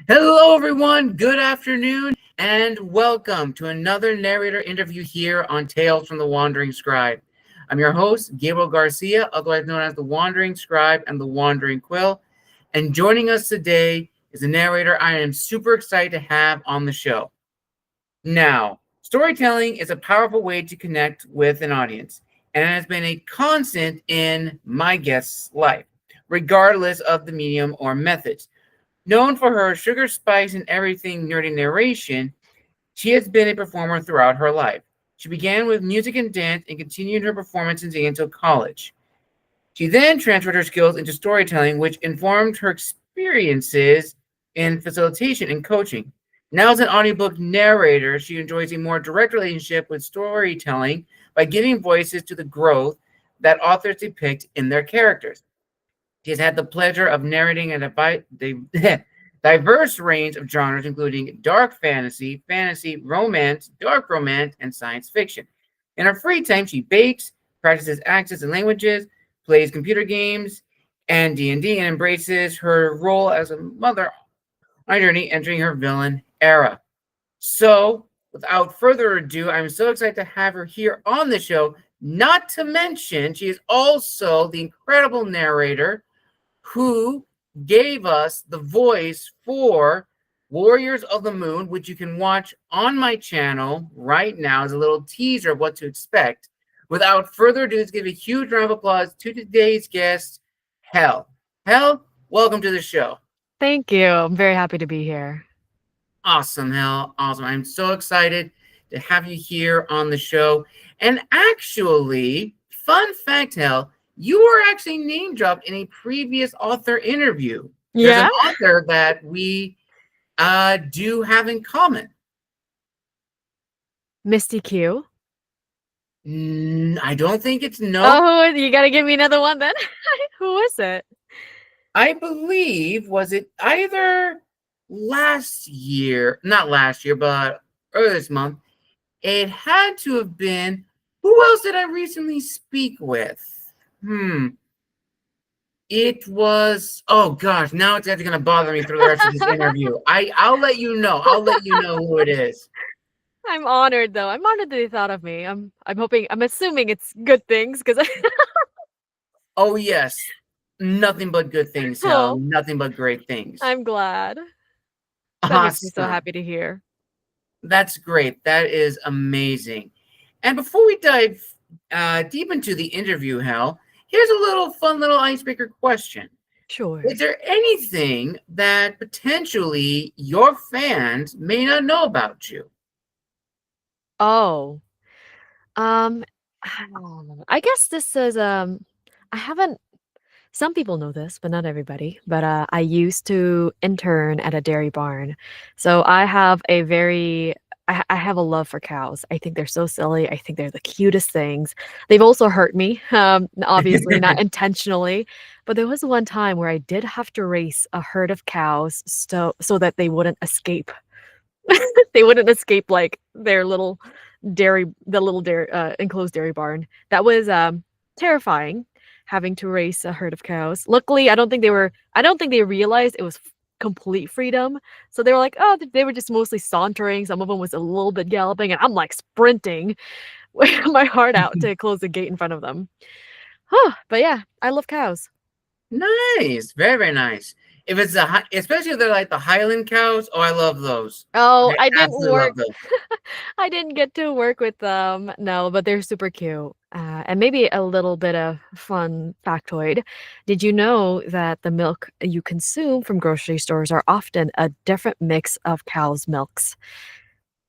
Hello, everyone. Good afternoon, and welcome to another narrator interview here on Tales from the Wandering Scribe. I'm your host, Gabriel Garcia, otherwise known as the Wandering Scribe and the Wandering Quill. And joining us today is a narrator I am super excited to have on the show. Now, storytelling is a powerful way to connect with an audience, and it has been a constant in my guest's life, regardless of the medium or methods. Known for her sugar spice and everything nerdy narration, she has been a performer throughout her life. She began with music and dance and continued her performances until college. She then transferred her skills into storytelling, which informed her experiences in facilitation and coaching. Now, as an audiobook narrator, she enjoys a more direct relationship with storytelling by giving voices to the growth that authors depict in their characters. She has had the pleasure of narrating diverse range of genres, including dark fantasy, fantasy, romance, dark romance, and science fiction. In her free time, she bakes, practices accents and languages, plays computer games and D&D, and embraces her role as a mother on a journey entering her villain era. So, without further ado, I'm so excited to have her here on the show. Not to mention, she is also the incredible narrator who gave us the voice for Warriors of the Moon, which you can watch on my channel right now as a little teaser of what to expect. Without further ado, let's give a huge round of applause to today's guest, Hel. Hel, welcome to the show. Thank you. I'm very happy to be here. Awesome, Hel. Awesome. I'm so excited to have you here on the show. And actually, fun fact, Hel, you were actually name dropped in a previous author interview. There's Yeah? an author that we do have in common. Misty Q. I don't think it's no. Oh, you gotta give me another one then. Who is it? I believe, was it either last year, not last year, but earlier this month. It had to have been, who else did I recently speak with? It was, oh gosh, now it's actually going to bother me for the rest of this interview. I'll let you know. I'll let you know who it is. I'm honored though. I'm honored that they thought of me. I'm assuming it's good things because Oh yes, nothing but good things, Hel. oh, Nothing but great things. I'm glad. That makes me so Awesome. happy to hear. That's great. That is amazing. And before we dive deep into the interview, Hel, here's a little fun little icebreaker question. Sure. Is there anything that potentially your fans may not know about you? Oh. Um I guess this is I haven't some people know this, but not everybody. But I used to intern at a dairy barn. So I have a very I have a love for cows. I think they're so silly. I think they're the cutest things. They've also hurt me, obviously not intentionally. But there was one time where I did have to race a herd of cows so that they wouldn't escape. They wouldn't escape like the little dairy enclosed dairy barn. That was terrifying having to race a herd of cows. Luckily, I don't think they realized it was complete freedom. So they were like, oh, they were just mostly sauntering. Some of them was a little bit galloping, and I'm like sprinting with my heart out to close the gate in front of them. Huh, but yeah, I love cows. Nice, very, very nice. If it's especially if they're like the Highland cows, oh, I love those. Oh, I I didn't absolutely work love those. I didn't get to work with them, no, but they're super cute. And maybe a little bit of fun factoid. Did you know that the milk you consume from grocery stores are often a different mix of cow's milks?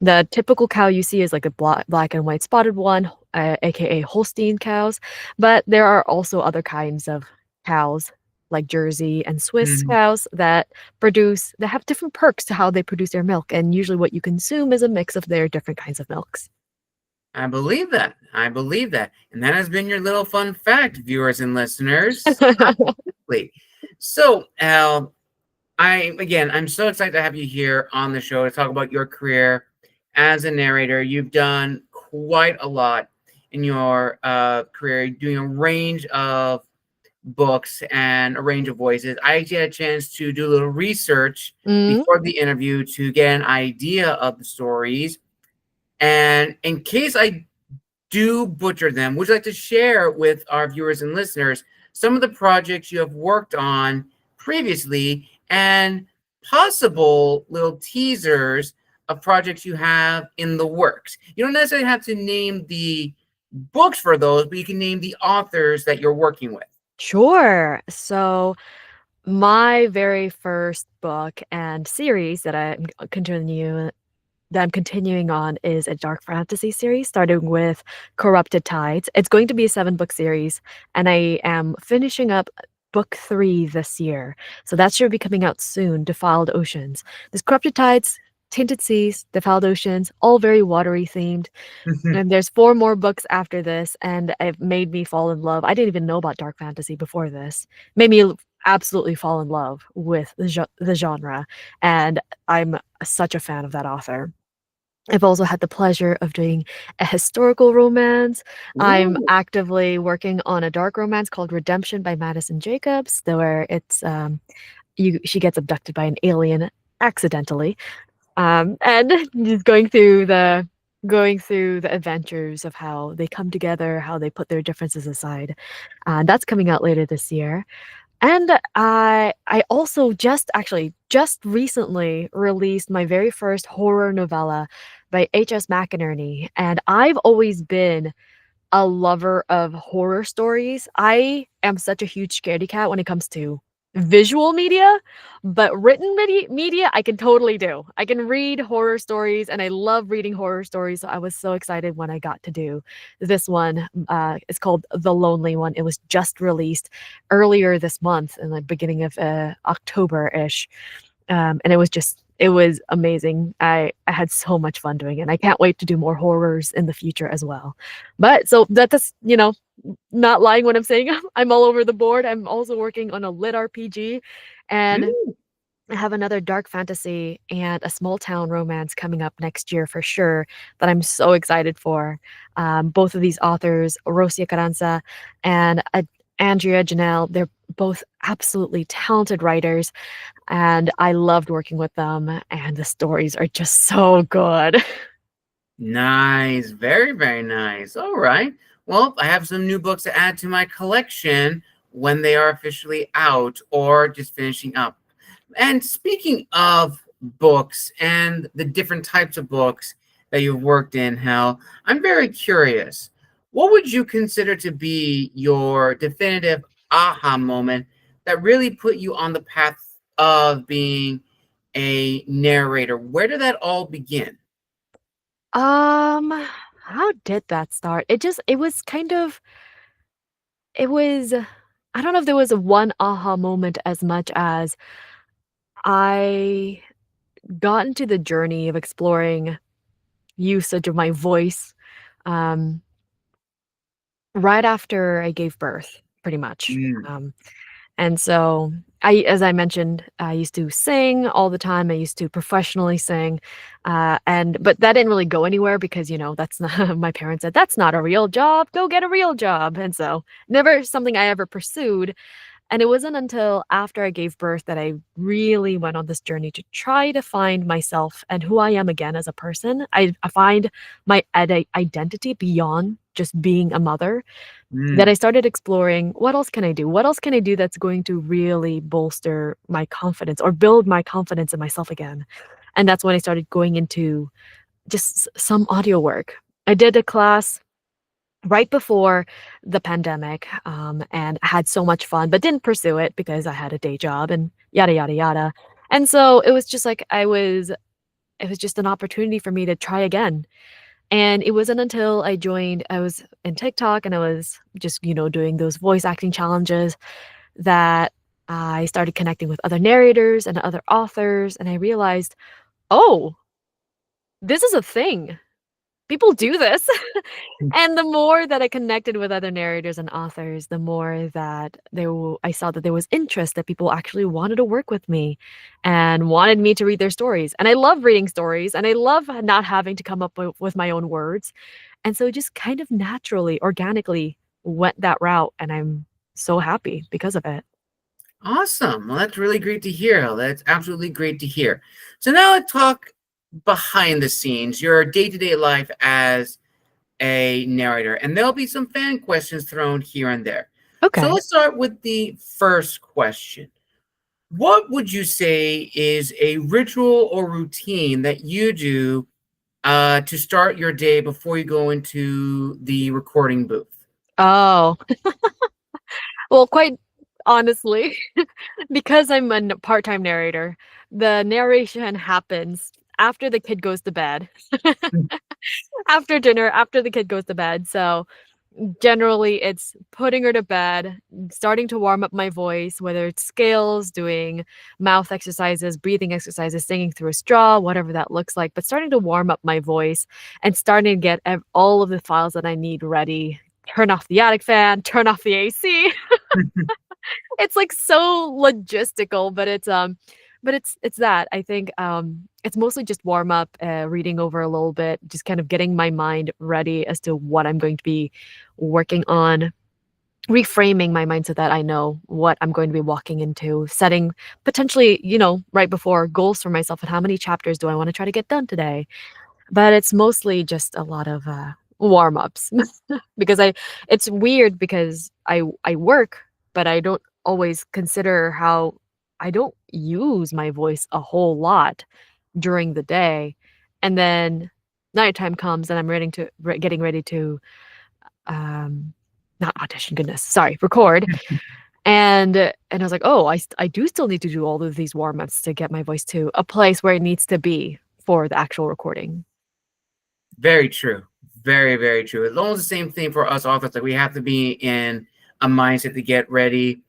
The typical cow you see is like a black and white spotted one, aka Holstein cows, but there are also other kinds of cows like Jersey and Swiss Mhm. cows that have different perks to how they produce their milk, and usually what you consume is a mix of their different kinds of milks. I believe that. I believe that. And that has been your little fun fact, viewers and listeners. Absolutely. So, Al, I'm so excited to have you here on the show to talk about your career as a narrator. You've done quite a lot in your career, doing a range of books and a range of voices. I actually had a chance to do a little research Mm, before the interview to get an idea of the stories. And in case I do butcher them, would you like to share with our viewers and listeners some of the projects you have worked on previously and possible little teasers of projects you have in the works? You don't necessarily have to name the books for those, but you can name the authors that you're working with. sure. So my very first book and series that I'm continuing on is a dark fantasy series, starting with Corrupted Tides. It's going to be a 7-book series, and I am finishing up book 3 this year. So that should be coming out soon, Defiled Oceans. There's Corrupted Tides, Tainted Seas, Defiled Oceans, all very watery themed. And there's 4 more books after this, and it made me fall in love. I didn't even know about dark fantasy before this. Made me absolutely fall in love with the genre, and I'm such a fan of that author. I've also had the pleasure of doing a historical romance. I'm Ooh. actively working on a dark romance called Redemption by Madison Jacobs, where it's she gets abducted by an alien accidentally, and just going through the adventures of how they come together, how they put their differences aside. That's coming out later this year. And I also just recently released my very first horror novella by H.S. McInerney, and I've always been a lover of horror stories. I am such a huge scaredy cat when it comes to visual media, but written media I can totally do. I can read horror stories, and I love reading horror stories. So I was so excited when I got to do this one. It's called The Lonely One. It was just released earlier this month in the beginning of October-ish. And it was amazing. I had so much fun doing it. And I can't wait to do more horrors in the future as well. But so that's, not lying when I'm saying I'm all over the board. I'm also working on a lit RPG, and Ooh. I have another dark fantasy and a small town romance coming up next year for sure that I'm so excited for. Both of these authors, Rosia Carranza and Andrea Janelle, they're both absolutely talented writers, and I loved working with them, and the stories are just so good. Nice. Very, very nice. All right. Well, I have some new books to add to my collection when they are officially out or just finishing up. And speaking of books and the different types of books that you've worked in, Hal, I'm very curious. What would you consider to be your definitive aha moment that really put you on the path of being a narrator? Where did that all begin? Um, how did that start? It was kind of it was I don't know if there was a one aha moment as much as I got into the journey of exploring usage of my voice, um, right after I gave birth, pretty much. Mm, And so as I mentioned, I used to sing all the time. I used to professionally sing, but that didn't really go anywhere because that's not my parents said that's not a real job. Go get a real job, and so never something I ever pursued. And it wasn't until after I gave birth that I really went on this journey to try to find myself and who I am again as a person. I find my identity beyond just being a mother, that I mm, started exploring what else can I do? What else can I do that's going to really bolster my confidence or build my confidence in myself again? And that's when I started going into just some audio work. I did a class right before the pandemic, and had so much fun, but didn't pursue it because I had a day job and yada yada yada. And so it was just like it was just an opportunity for me to try again. And it wasn't until I was in TikTok and I was just, doing those voice acting challenges that I started connecting with other narrators and other authors. And I realized, oh, this is a thing. People do this. mm, And the more that I connected with other narrators and authors, the more that I saw that there was interest, that people actually wanted to work with me and wanted me to read their stories. And I love reading stories, and I love not having to come up with my own words. And so it just kind of naturally, organically went that route. And I'm so happy because of it. Awesome. Well, that's really great to hear. That's absolutely great to hear. So now let's talk behind the scenes, your day-to-day life as a narrator, and there'll be some fan questions thrown here and there. So Okay. let's start with the first question. What would you say is a ritual or routine that you do to start your day before you go into the recording booth? Oh, well, quite honestly, because I'm a part-time narrator, the narration happens after the kid goes to bed, after dinner, after the kid goes to bed. So generally, it's putting her to bed, starting to warm up my voice, whether it's scales, doing mouth exercises, breathing exercises, singing through a straw, whatever that looks like, but starting to warm up my voice and starting to get all of the files that I need ready. Turn off the attic fan, turn off the AC. It's like so logistical, but it's that. I think it's mostly just warm up, reading over a little bit, just kind of getting my mind ready as to what I'm going to be working on, reframing my mind so that I know what I'm going to be walking into, setting potentially, right before goals for myself and how many chapters do I want to try to get done today. But it's mostly just a lot of warm-ups because I it's weird because I work, but I don't always consider how I don't use my voice a whole lot during the day. And then nighttime comes and I'm getting ready to um not audition, goodness, sorry, record. And I was like, "Oh, I do still need to do all of these warm-ups to get my voice to a place where it needs to be for the actual recording." Very true. Very, very true. It's almost the same thing for us authors. Like we have to be in a mindset to get ready.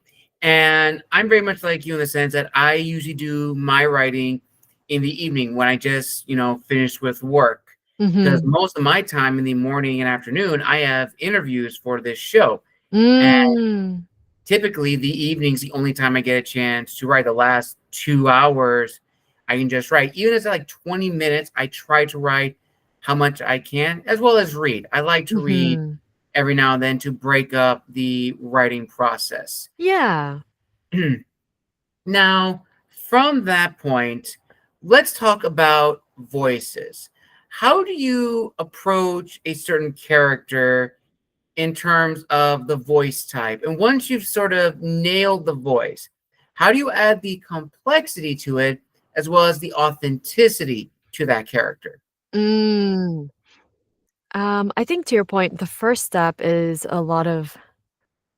And I'm very much like you in the sense that I usually do my writing in the evening when I just, finished with work. Because Mhm. most of my time in the morning and afternoon, I have interviews for this show. And Mm. typically the evening's the only time I get a chance to write. The last 2 hours, I can just write. Even if it's like 20 minutes, I try to write how much I can, as well as read. I like to read Mhm. every now and then to break up the writing process. Yeah. Now, from that point, let's talk about voices. How do you approach a certain character in terms of the voice type? And once you've sort of nailed the voice, how do you add the complexity to it as well as the authenticity to that character? Mm. I think to your point, the first step is a lot of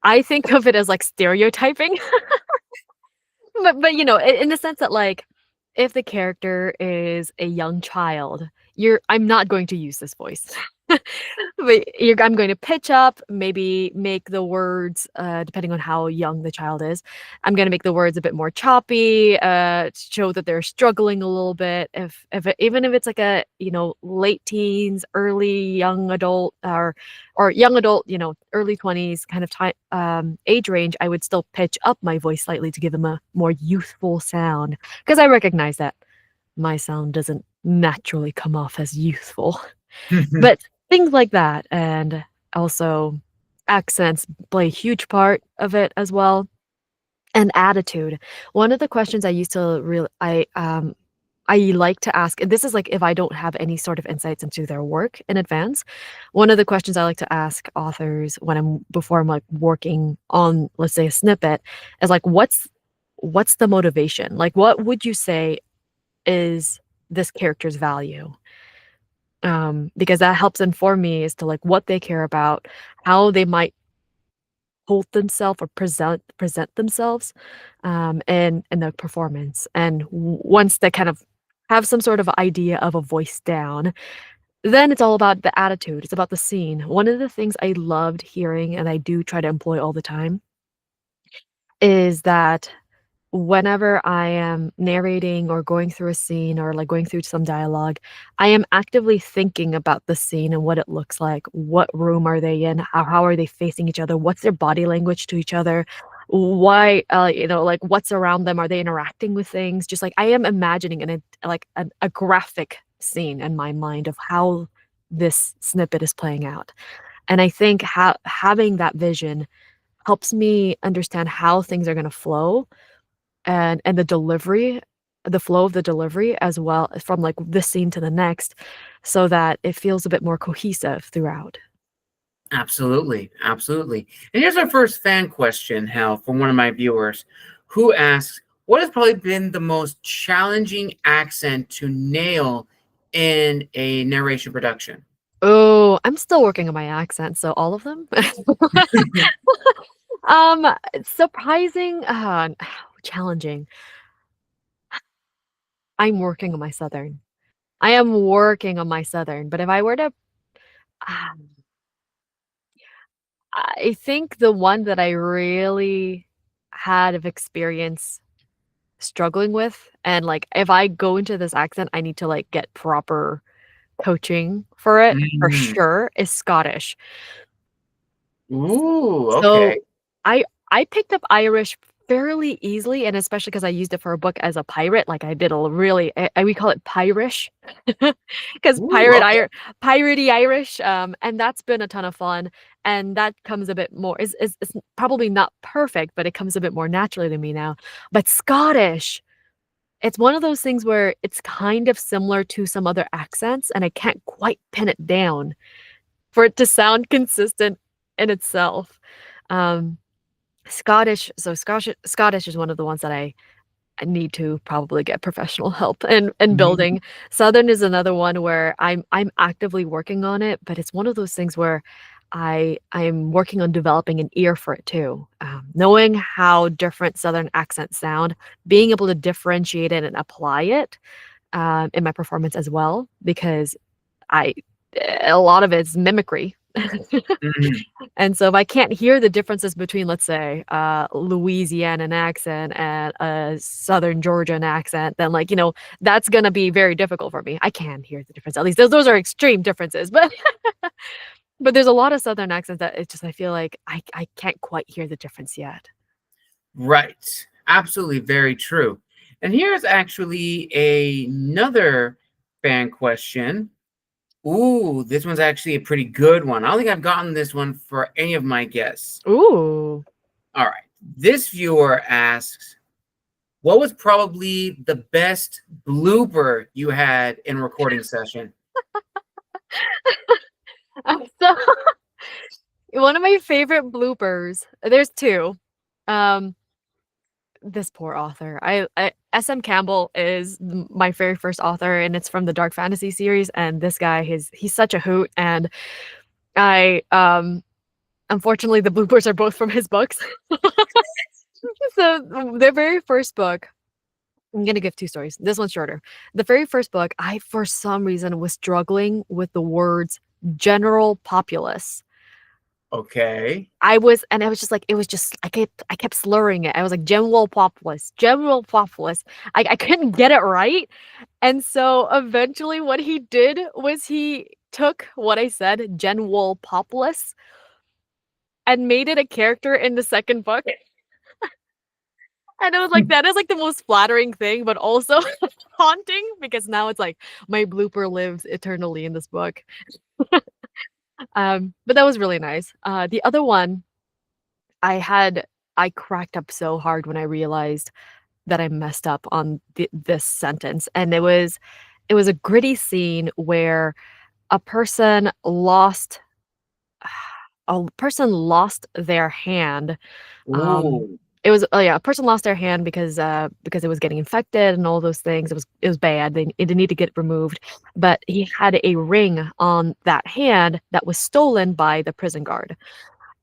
I think of it as, like, stereotyping. But, in the sense that, like, if the character is a young child, I'm not going to use this voice. I'm going to pitch up, maybe make the words, depending on how young the child is, I'm gonna make the words a bit more choppy, to show that they're struggling a little bit. Even if it's like a, late teens, early young adult, or young adult, early 20s kind of time age range, I would still pitch up my voice slightly to give them a more youthful sound, because I recognize that my sound doesn't naturally come off as youthful. But things like that, and also accents play a huge part of it as well, and attitude. One of the questions I used to I like to ask, and this is, like, if I don't have any sort of insights into their work in advance, one of the questions I like to ask authors before I'm, like, working on, let's say, a snippet is, like, "What's the motivation?" Like, what would you say is this character's value? Because that helps inform me as to, like, what they care about, how they might hold themselves or present themselves, in the performance, and once they kind of have some sort of idea of a voice down, then it's all about the attitude, it's about the scene. One of the things I loved hearing, and I do try to employ all the time, is that whenever I am narrating or going through a scene or, like, going through some dialogue, I am actively thinking about the scene and what it looks like. What room are they in? How are they facing each other? What's their body language to each other? Why, like, what's around them? Are they interacting with things? Just, like, I am imagining a graphic scene in my mind of how this snippet is playing out. And I think having that vision helps me understand how things are gonna flow and the flow of the delivery as well from, like, this scene to the next so that it feels a bit more cohesive throughout. Absolutely, absolutely. And here's our first fan question, Hal, from one of my viewers, who asks, "What has probably been the most challenging accent to nail in a narration production?" Oh, I'm still working on my accent, so all of them? Um, surprising, challenging. I'm working on my Southern. I am working on my Southern, but if I were to um, I think the one that I really had of experience struggling with, and, like, if I go into this accent, I need to, like, get proper coaching for it, for Mm. sure, is Scottish. Ooh, So, okay. I I picked up Irish fairly easily, and especially because I used it for a book as a pirate, like, I did a really we call it Pirish, 'cause Ooh, okay. piratey Irish, and that's been a ton of fun, and that comes a bit more is probably not perfect, but it comes a bit more naturally to me now. But Scottish, it's one of those things where it's kind of similar to some other accents, and I can't quite pin it down for it to sound consistent in itself. Um Scottish is one of the ones that I need to probably get professional help in Mhm. building. Southern is another one where I'm actively working on it, but it's one of those things where I'm working on developing an ear for it too. Knowing how different Southern accents sound, being able to differentiate it and apply it, in my performance as well, because I a lot of it's mimicry. Mhm. And so if I can't hear the differences between, let's say, Louisianan accent and a Southern Georgian accent, then, like, that's gonna be very difficult for me. I can hear the difference. At least those are extreme differences, but but there's a lot of Southern accents that it's just I feel like I can't quite hear the difference yet. Right. Absolutely very true. And here's actually another fan question. Ooh, this one's actually a pretty good one. I don't think I've gotten this one for any of my guests. Ooh. All right. This viewer asks, what was probably the best blooper you had in a recording session? So one of my favorite bloopers there's 2. Um This poor author. I SM Campbell is my very first author, and it's from the dark fantasy series, and this guy, he's such a hoot, and I, unfortunately, the bloopers are both from his books. So, the very first book I'm gonna give 2 stories. This one's shorter. The very first book, I, for some reason, was struggling with the words "general populace." Okay. I was just like it was just I kept slurring it. I was like, general populace." I couldn't get it right, and so eventually what he did was he took what I said, "general populace," and made it a character in the second book, and it was like, that is, like, the most flattering thing, but also haunting because now it's like my blooper lives eternally in this book. But that was really nice. The other one, I had I cracked up so hard when I realized that I messed up on this sentence, and it was a gritty scene where a person lost their hand. Ooh. It was oh, yeah, a person lost their hand because it was getting infected and all those things. It was bad. It needed to get removed, but he had a ring on that hand that was stolen by the prison guard.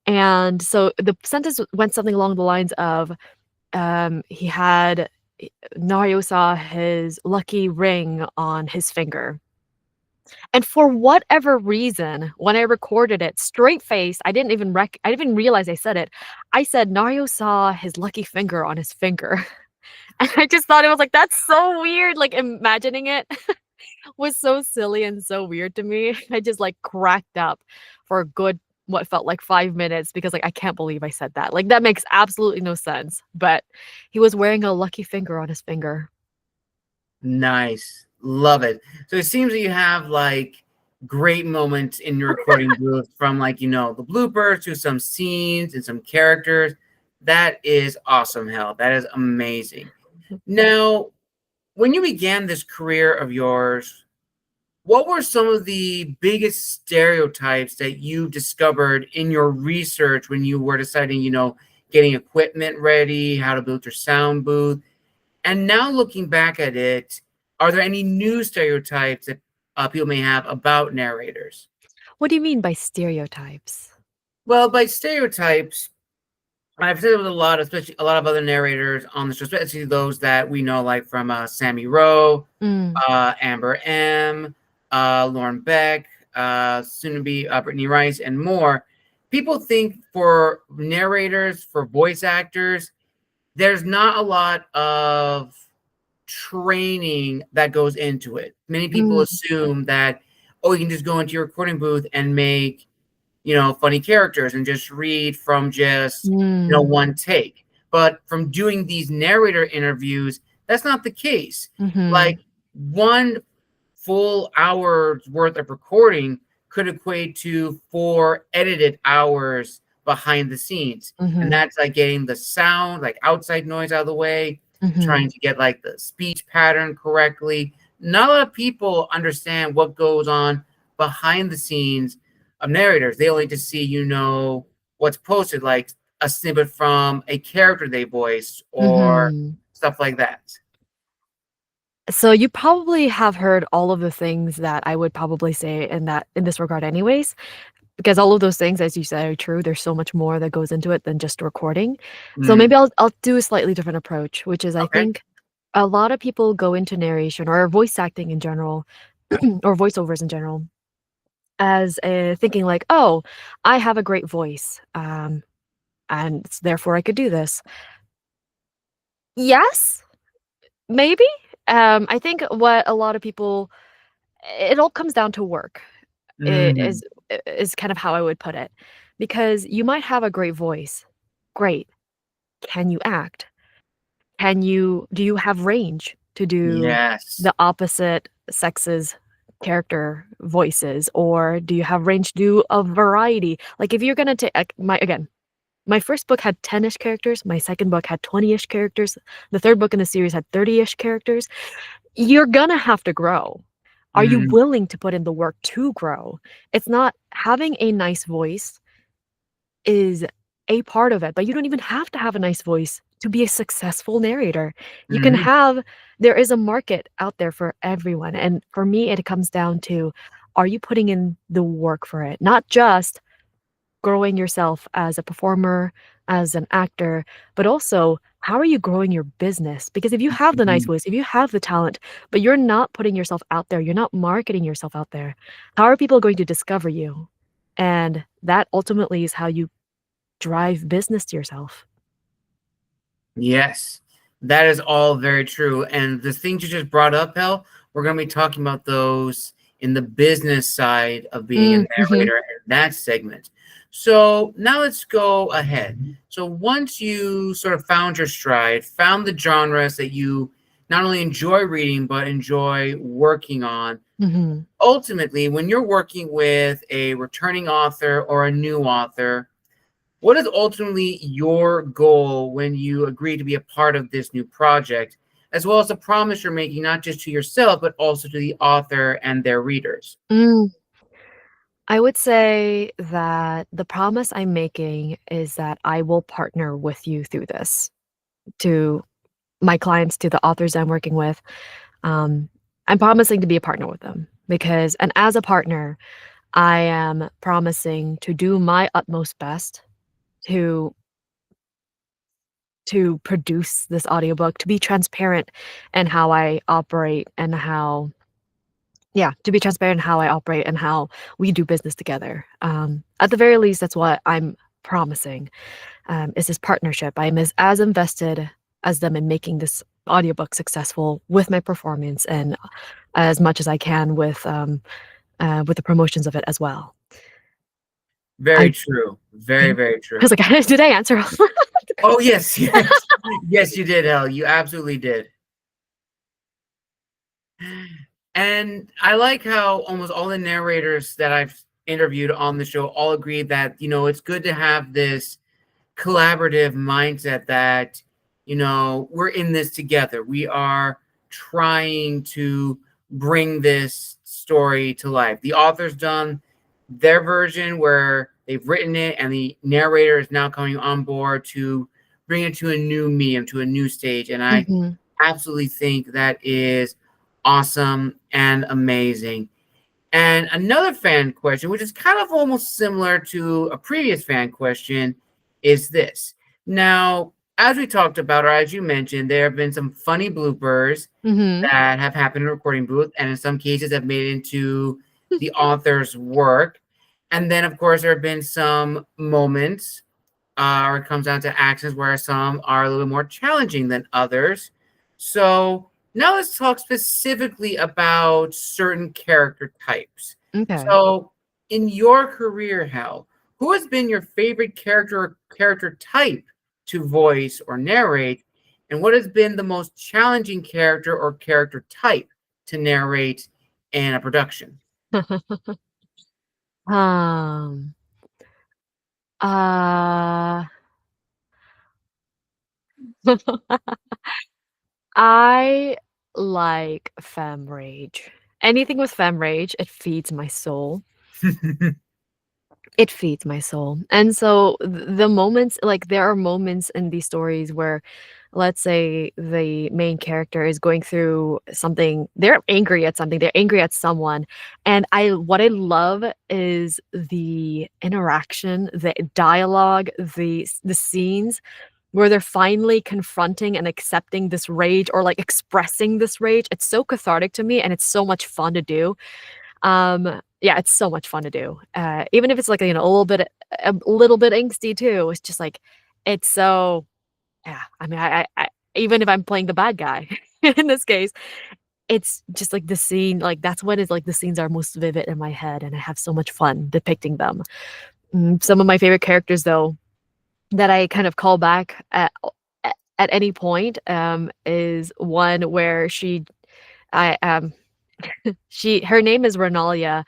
And so the sentence went something along the lines of, he had Nario saw his lucky ring on his finger. And for whatever reason, when I recorded it straight faced, I didn't even realize I said it. I said Nario saw his lucky finger on his finger. And I just thought it was like, that's so weird. Like imagining it was so silly and so weird to me. I just like cracked up for a good what felt like 5 minutes because like I can't believe I said that. Like that makes absolutely no sense. But he was wearing a lucky finger on his finger. Nice. Love it. So it seems that you have like great moments in your recording booth, from like, the bloopers to some scenes and some characters. That is awesome, hell. That is amazing. Now, when you began this career of yours, what were some of the biggest stereotypes that you discovered in your research when you were deciding, getting equipment ready, how to build your sound booth? And now looking back at it, are there any new stereotypes that people may have about narrators? What do you mean by stereotypes? Well, by stereotypes, I've said it with a lot, especially a lot of other narrators on the show, especially those that we know, like from Sammy Rowe, Mm, Amber M, Lauren Beck, soon to be Brittany Rice, and more. People think for narrators, for voice actors, there's not a lot of training that goes into it. Many people mm, assume that, oh, you can just go into your recording booth and make, funny characters and just read from just, mm, one take. But from doing these narrator interviews, that's not the case. mhm, Like, one full hour's worth of recording could equate to 4 edited hours behind the scenes. And mhm, that's like getting the sound, like outside noise out of the way, mhm, trying to get like the speech pattern correctly. Not a lot of people understand what goes on behind the scenes of narrators. They only just see, what's posted, like a snippet from a character they voice or mhm. stuff like that. So you probably have heard all of the things that I would probably say in this regard anyways, because all of those things, as you said, are true. There's so much more that goes into it than just recording. So Mm, maybe I'll do a slightly different approach, which is I okay. think a lot of people go into narration or voice acting in general, or voiceovers in general, as thinking like, "Oh, I have a great voice, and therefore I could do this." Yes, maybe. I think what a lot of people it all comes down to work. I Mm, is kind of how I would put it, because you might have a great voice. Great. Can you act? Do you have range to do yes. the opposite sex's character voices, or do you have range to do a variety? Like, if you're gonna take my first book had 10-ish characters, my second book had 20-ish characters, the third book in the series had 30-ish characters. You're gonna have to grow. Are you Mm, willing to put in the work to grow? It's not having a nice voice is a part of it, but you don't even have to have a nice voice to be a successful narrator. You can mhm, have There is a market out there for everyone, and for me, it comes down to, are you putting in the work for it? Not just growing yourself as a performer, as an actor, but also, how are you growing your business? Because if you have the nice mhm. voice, if you have the talent, but you're not putting yourself out there, you're not marketing yourself out there, how are people going to discover you? And that ultimately is how you drive business to yourself. Yes, that is all very true. And the things you just brought up, Hell, we're going to be talking about those in the business side of being a Mhm, narrator in that segment. So now let's go ahead. So once you sort of found your stride, found the genres that you not only enjoy reading, but enjoy working on, mhm. ultimately, when you're working with a returning author or a new author, what is ultimately your goal when you agree to be a part of this new project, as well as the promise you're making, not just to yourself, but also to the author and their readers? Mm, I would say that the promise I'm making is that I will partner with you through this, to my clients, to the authors I'm working with. Um, I'm promising to be a partner with them because, and as a partner, I am promising to do my utmost best to produce this audiobook, to be transparent in how I operate and how yeah, to be transparent in how I operate and how we do business together. At the very least, that's what I'm promising, is this partnership. I'm as invested as them in making this audiobook successful with my performance and as much as I can with the promotions of it as well. Very I true. Very, I very was true. like, "Did I answer all?" Oh, yes, yes. Yes, you did, Hell. You absolutely did. And I like how almost all the narrators that I've interviewed on the show all agree that, it's good to have this collaborative mindset that, we're in this together. We are trying to bring this story to life. The author's done their version where they've written it, and the narrator is now coming on board to bring it to a new medium, to a new stage. And I Mm-hmm. absolutely think that is awesome and amazing. And another fan question, which is kind of almost similar to a previous fan question, is this. Now, as we talked about, or as you mentioned, there have been some funny bloopers Mm-hmm. that have happened in a recording booth, and in some cases have made it into the author's work. And then, of course, there have been some moments, or it comes down to actions where some are a little bit more challenging than others. So now let's talk specifically about certain character types. Okay. So, in your career, Hal, who has been your favorite character or character type to voice or narrate, and what has been the most challenging character or character type to narrate in a production? Um, uh, I like femme rage. Anything with femme rage, it feeds my soul. It feeds my soul. And so the moments, like there are moments in these stories where, let's say the main character is going through something, they're angry at something, they're angry at someone. And what I love is the interaction, the dialogue, the scenes where they're finally confronting and accepting this rage, or like expressing this rage. It's so cathartic to me, and it's so much fun to do. Yeah, it's so much fun to do. Even if it's like, a little bit angsty too. It's just like it's so yeah. I mean, I even if I'm playing the bad guy in this case, it's just like the scene, like that's what is like the scenes are most vivid in my head, and I have so much fun depicting them. Some of my favorite characters though that I kind of call back at any point is one where I her name is Renalia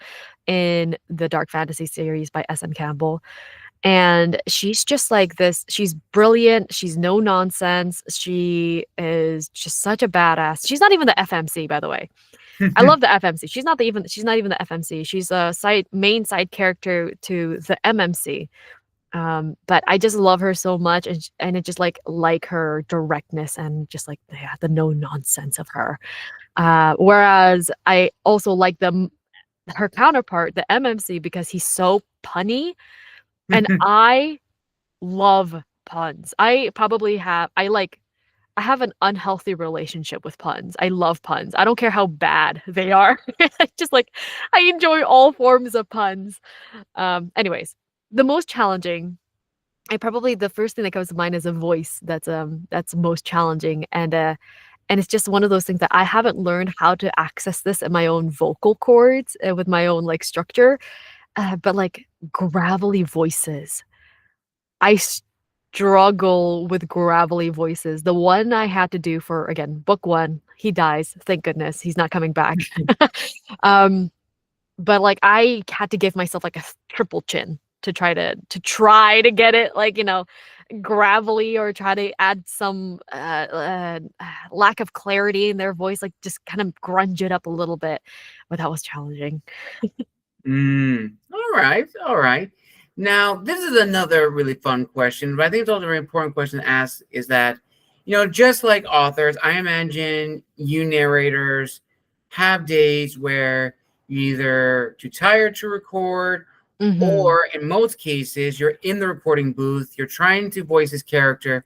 in the dark fantasy series by S.M. Campbell, and she's just like this. She's brilliant, she's no nonsense, she is just such a badass. She's not even the FMC, by the way. I love the FMC. She's not even the FMC. She's a main side character to the MMC. But I just love her so much, and it just like her directness and just like the no nonsense of her. Whereas I also like her counterpart, the MMC, because he's so punny, and I love puns. I have an unhealthy relationship with puns. I love puns. I don't care how bad they are. Just like I enjoy all forms of puns. Anyways, the most challenging, the first thing that comes to mind is a voice that's most challenging, and it's just one of those things that I haven't learned how to access this in my own vocal cords, with my own like structure, but like gravelly voices. I struggle with gravelly voices. The one I had to do for, again, book one, he dies. Thank goodness he's not coming back. um, but like I had to give myself like a triple chin to try to get it like gravelly, or try to add some lack of clarity in their voice, like just kind of grunge it up a little bit. But that was challenging. All right, all right. Now, this is another really fun question, but I think it's also a very important question to ask is that, just like authors, I imagine you narrators have days where you're either too tired to record, Hmm. or in most cases, you're in the recording booth, you're trying to voice this character,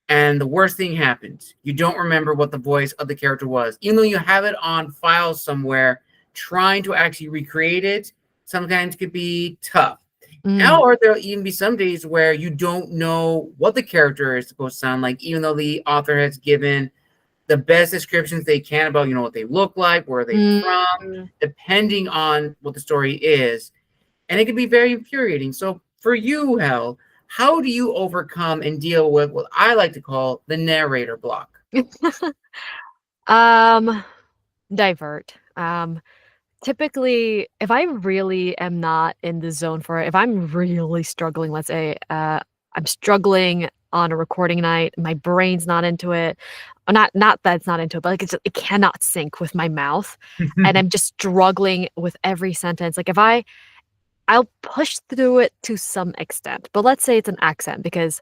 and the worst thing happens. You don't remember what the voice of the character was. Even though you have it on file somewhere, trying to actually recreate it sometimes could be tough. Mm. Or there'll even be some days where you don't know what the character is supposed to sound like, even though the author has given the best descriptions they can about, what they look like, where they're from, Mm. depending on what the story is. And it can be very infuriating. So for you, Hel, how do you overcome and deal with what I like to call the narrator block? Um, divert. Typically, if I really am not in the zone for it, if I'm really struggling, let's say, I'm struggling on a recording night, my brain's not into it, or not that it's not into it, but, like, it cannot sync with my mouth, and I'm just struggling with every sentence, like, if I'll push through it to some extent, but let's say it's an accent because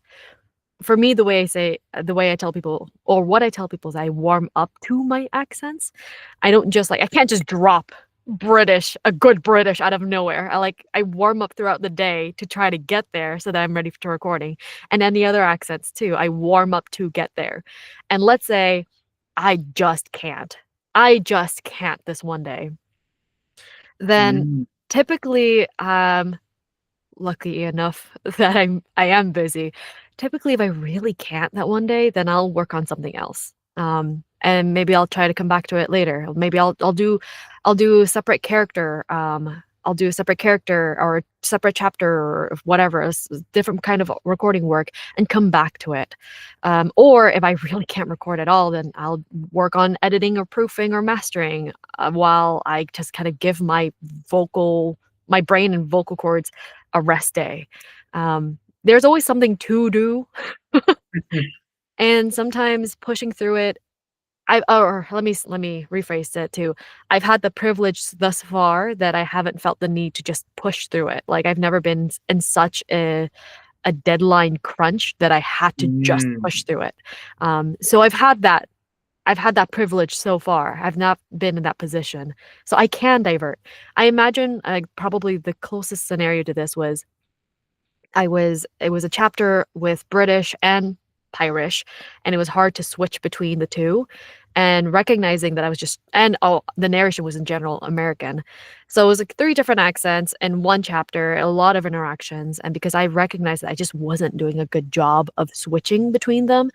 for me, the way I tell people or what I tell people is I warm up to my accents. I don't just I can't just drop a good British out of nowhere. I warm up throughout the day to try to get there so that I'm ready for recording. And any other accents too, I warm up to get there. And let's say I just can't. I just can't this one day. Then Mm, typically, lucky enough that I am busy. Typically, if I really can't that one day, then I'll work on something else. And maybe I'll try to come back to it later. Maybe I'll do a separate character. I'll do a separate character or a separate chapter or whatever, different kind of recording work and come back to it. Or if I really can't record at all, then I'll work on editing or proofing or mastering while I just kind of give my brain and vocal cords a rest day. There's always something to do, and sometimes pushing through it. Or let me rephrase it too. I've had the privilege thus far that I haven't felt the need to just push through it. Like I've never been in such a deadline crunch that I had to just mm. push through it. So I've had that. I've had that privilege so far. I've not been in that position, so I can divert. I imagine probably the closest scenario to this was it was a chapter with British and Irish, and it was hard to switch between the 2, and recognizing that I was just the narration was in general American. So it was like 3 different accents in 1 chapter, a lot of interactions, and because I recognized that I just wasn't doing a good job of switching between them,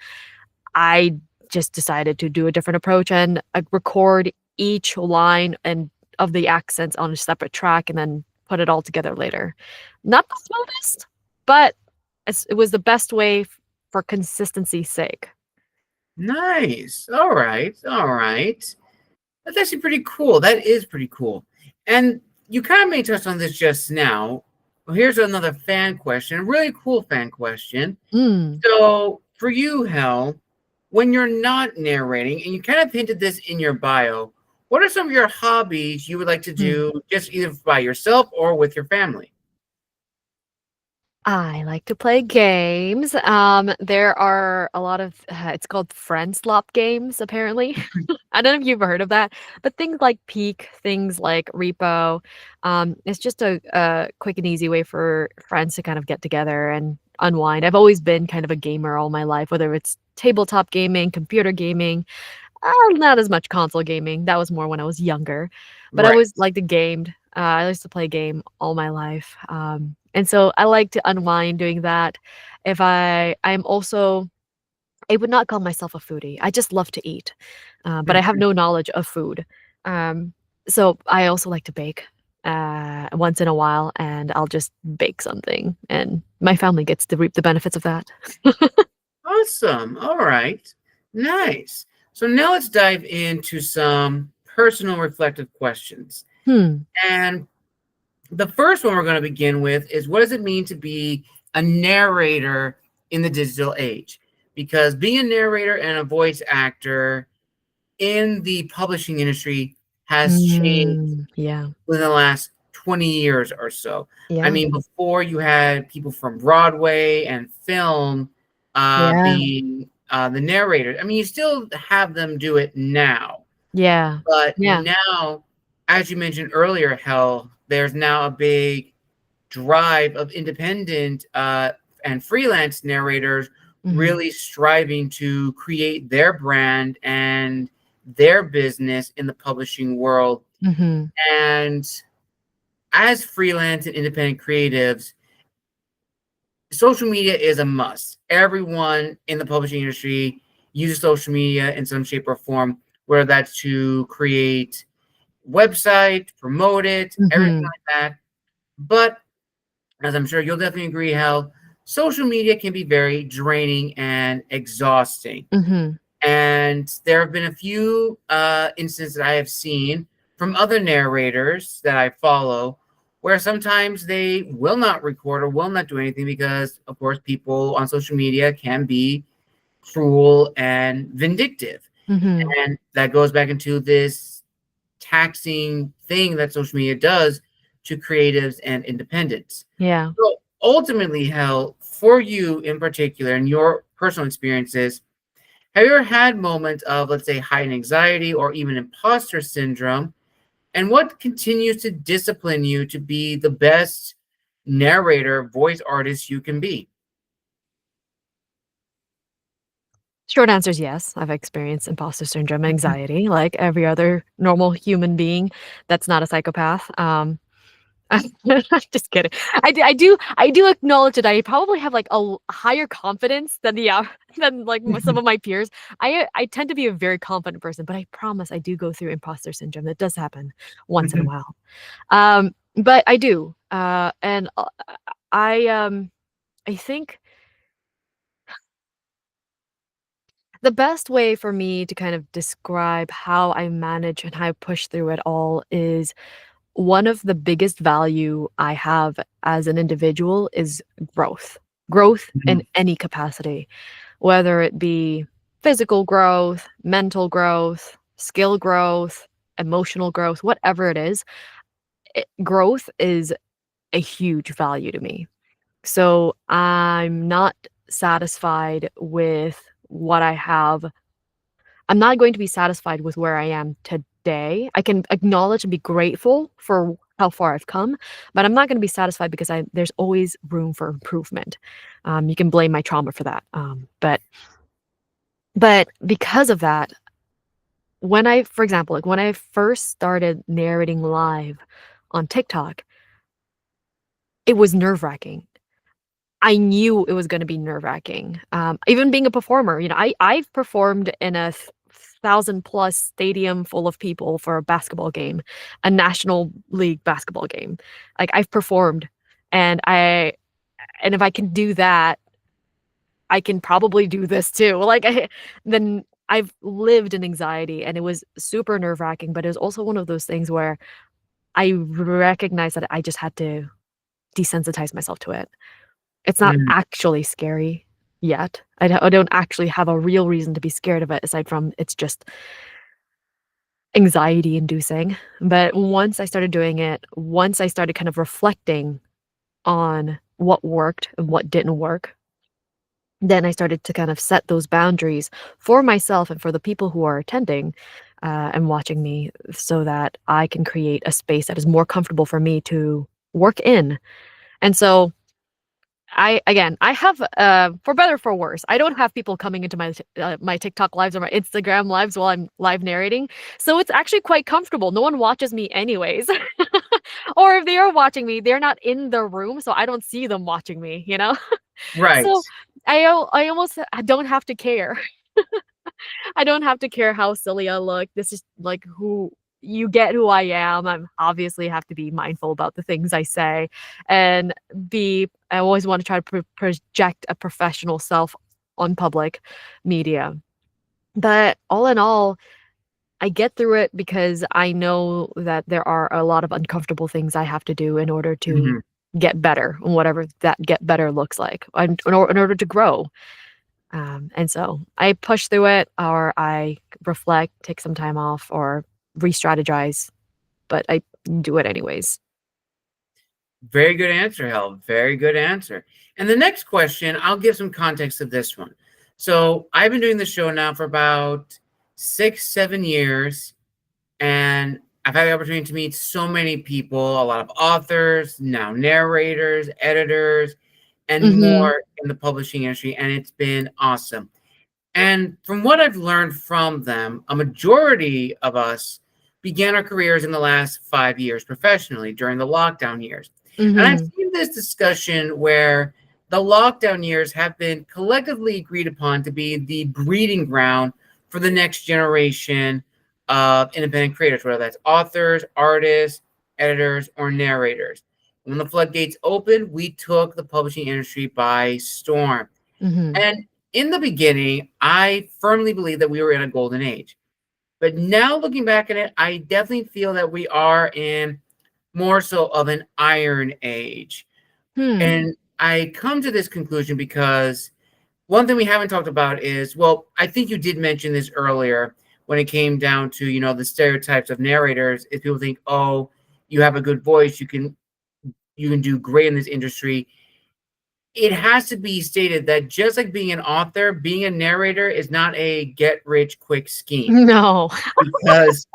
I just decided to do a different approach and, record each line and of the accents on a separate track and then put it all together later. Not the smoothest, but it was the best way for consistency's sake. Nice. All right. All right. That's actually pretty cool. That is pretty cool. And you kind of made touch on this just now. Well, here's another fan question, a really cool fan question. Mm, So, for you, Hel, when you're not narrating, and you kind of hinted this in your bio, what are some of your hobbies you would like to mm. do just either by yourself or with your family? I like to play games. There are a lot of it's called friend slop games, apparently. I don't know if you've heard of that, but things like Peak, things like Repo, it's just a quick and easy way for friends to kind of get together and unwind. I've always been kind of a gamer all my life, whether it's tabletop gaming, computer gaming, not as much console gaming. That was more when I was younger, but I Right. always liked to gamed. I used to play game all my life, and so I like to unwind doing that. I'm also I would not call myself a foodie. I just love to eat, but I have no knowledge of food. Um, so I also like to bake once in a while, and I'll just bake something, and my family gets to reap the benefits of that. Awesome. All right. Nice. So now let's dive into some personal reflective questions. Hmm. And the first one we're going to begin with is, what does it mean to be a narrator in the digital age? Because being a narrator and a voice actor in the publishing industry has changed Yeah. within the last 20 years or so. I Yeah. mean, before you had people from Broadway and film Yeah. being the narrators. I mean, you still have them do it now, Yeah. but Yeah. now, as you mentioned earlier, Hell, there's now a big drive of independent and freelance narrators Mhm. really striving to create their brand and their business in the publishing world. Mhm. And as freelance and independent creatives, social media is a must. Everyone in the publishing industry uses social media in some shape or form, whether that's to create website, promote it, everything Mhm. like that. But as I'm sure you'll definitely agree, how social media can be very draining and exhausting. Mhm. And there have been a few instances that I have seen from other narrators that I follow, where sometimes they will not record or will not do anything because, of course, people on social media can be cruel and vindictive. Mhm. And that goes back into this taxing thing that social media does to creatives and independents. Yeah. So ultimately, Hell, for you in particular and your personal experiences, have you ever had moments of, let's say, heightened anxiety or even imposter syndrome? And what continues to discipline you to be the best narrator, voice artist you can be? Short answer is yes. I've experienced imposter syndrome, anxiety, like every other normal human being that's not a psychopath. I'm just kidding. I do acknowledge that I probably have, like, higher confidence than than, like, some of my peers. I tend to be a very confident person, but I promise I do go through imposter syndrome. It does happen once in a while. But I do, and, I think the best way for me to kind of describe how I manage and how I push through it all is one of the biggest value I have as an individual is growth. Growth in Mhm. any capacity, whether it be physical growth, mental growth, skill growth, emotional growth, whatever it is, growth is a huge value to me. So I'm not satisfied with what I have. I'm not going to be satisfied with where I am today. I can acknowledge and be grateful for how far I've come, but I'm not gonna be satisfied because there's always room for improvement. You can blame my trauma for that, but because of that, for example, like, when I first started narrating live on TikTok, it was nerve-wracking. I knew it was gonna be nerve-wracking. Even being a performer, I've performed in a 1,000+ stadium full of people for a basketball game, a national league basketball game. Like, I've performed, and if I can do that, I can probably do this too. Like, then I've lived in anxiety, and it was super nerve-wracking, but it was also one of those things where I recognized that I just had to desensitize myself to it. It's not Mhm. actually scary yet. I don't actually have a real reason to be scared of it aside from it's just anxiety inducing. But once I started doing it, once I started kind of reflecting on what worked and what didn't work, then I started to kind of set those boundaries for myself and for the people who are attending, and watching me so that I can create a space that is more comfortable for me to work in. And so I have, for better or for worse, I don't have people coming into my TikTok lives or my Instagram lives while I'm live narrating, so it's actually quite comfortable. No one watches me anyways. Or if they are watching me, they're not in the room, so I don't see them watching me, you know? Right. So, I almost I don't have to care. I don't have to care how silly I look. This is like who you get who I am. I'm obviously have to be mindful about the things I say and I always want to try to project a professional self on public media. But all in all, I get through it because I know that there are a lot of uncomfortable things I have to do in order to Mhm. get better, whatever that get better looks like, and in order to grow. And so I push through it or I reflect, take some time off or re-strategize, but I do it anyways. Very good answer, Hell. Very good answer. And the next question, I'll give some context of this one. So I've been doing the show now for about 6, 7 years, and I've had the opportunity to meet so many people, a lot of authors, now narrators, editors, and Mhm. more in the publishing industry, and it's been awesome. And from what I've learned from them, a majority of us began our careers in the last 5 years professionally during the lockdown years. And I've Mhm. seen this discussion where the lockdown years have been collectively agreed upon to be the breeding ground for the next generation of independent creators, whether that's authors, artists, editors, or narrators. When the floodgates opened, we took the publishing industry by storm. Mhm. And in the beginning, I firmly believe that we were in a golden age. But now looking back at it, I definitely feel that we are in more so of an iron age. And I come to this conclusion because one thing we haven't talked about is, well, I think you did mention this earlier when it came down to, the stereotypes of narrators. Is people think, oh, you have a good voice, you can do great in this industry. It has to be stated that just like being an author, being a narrator is not a get rich quick scheme, No. because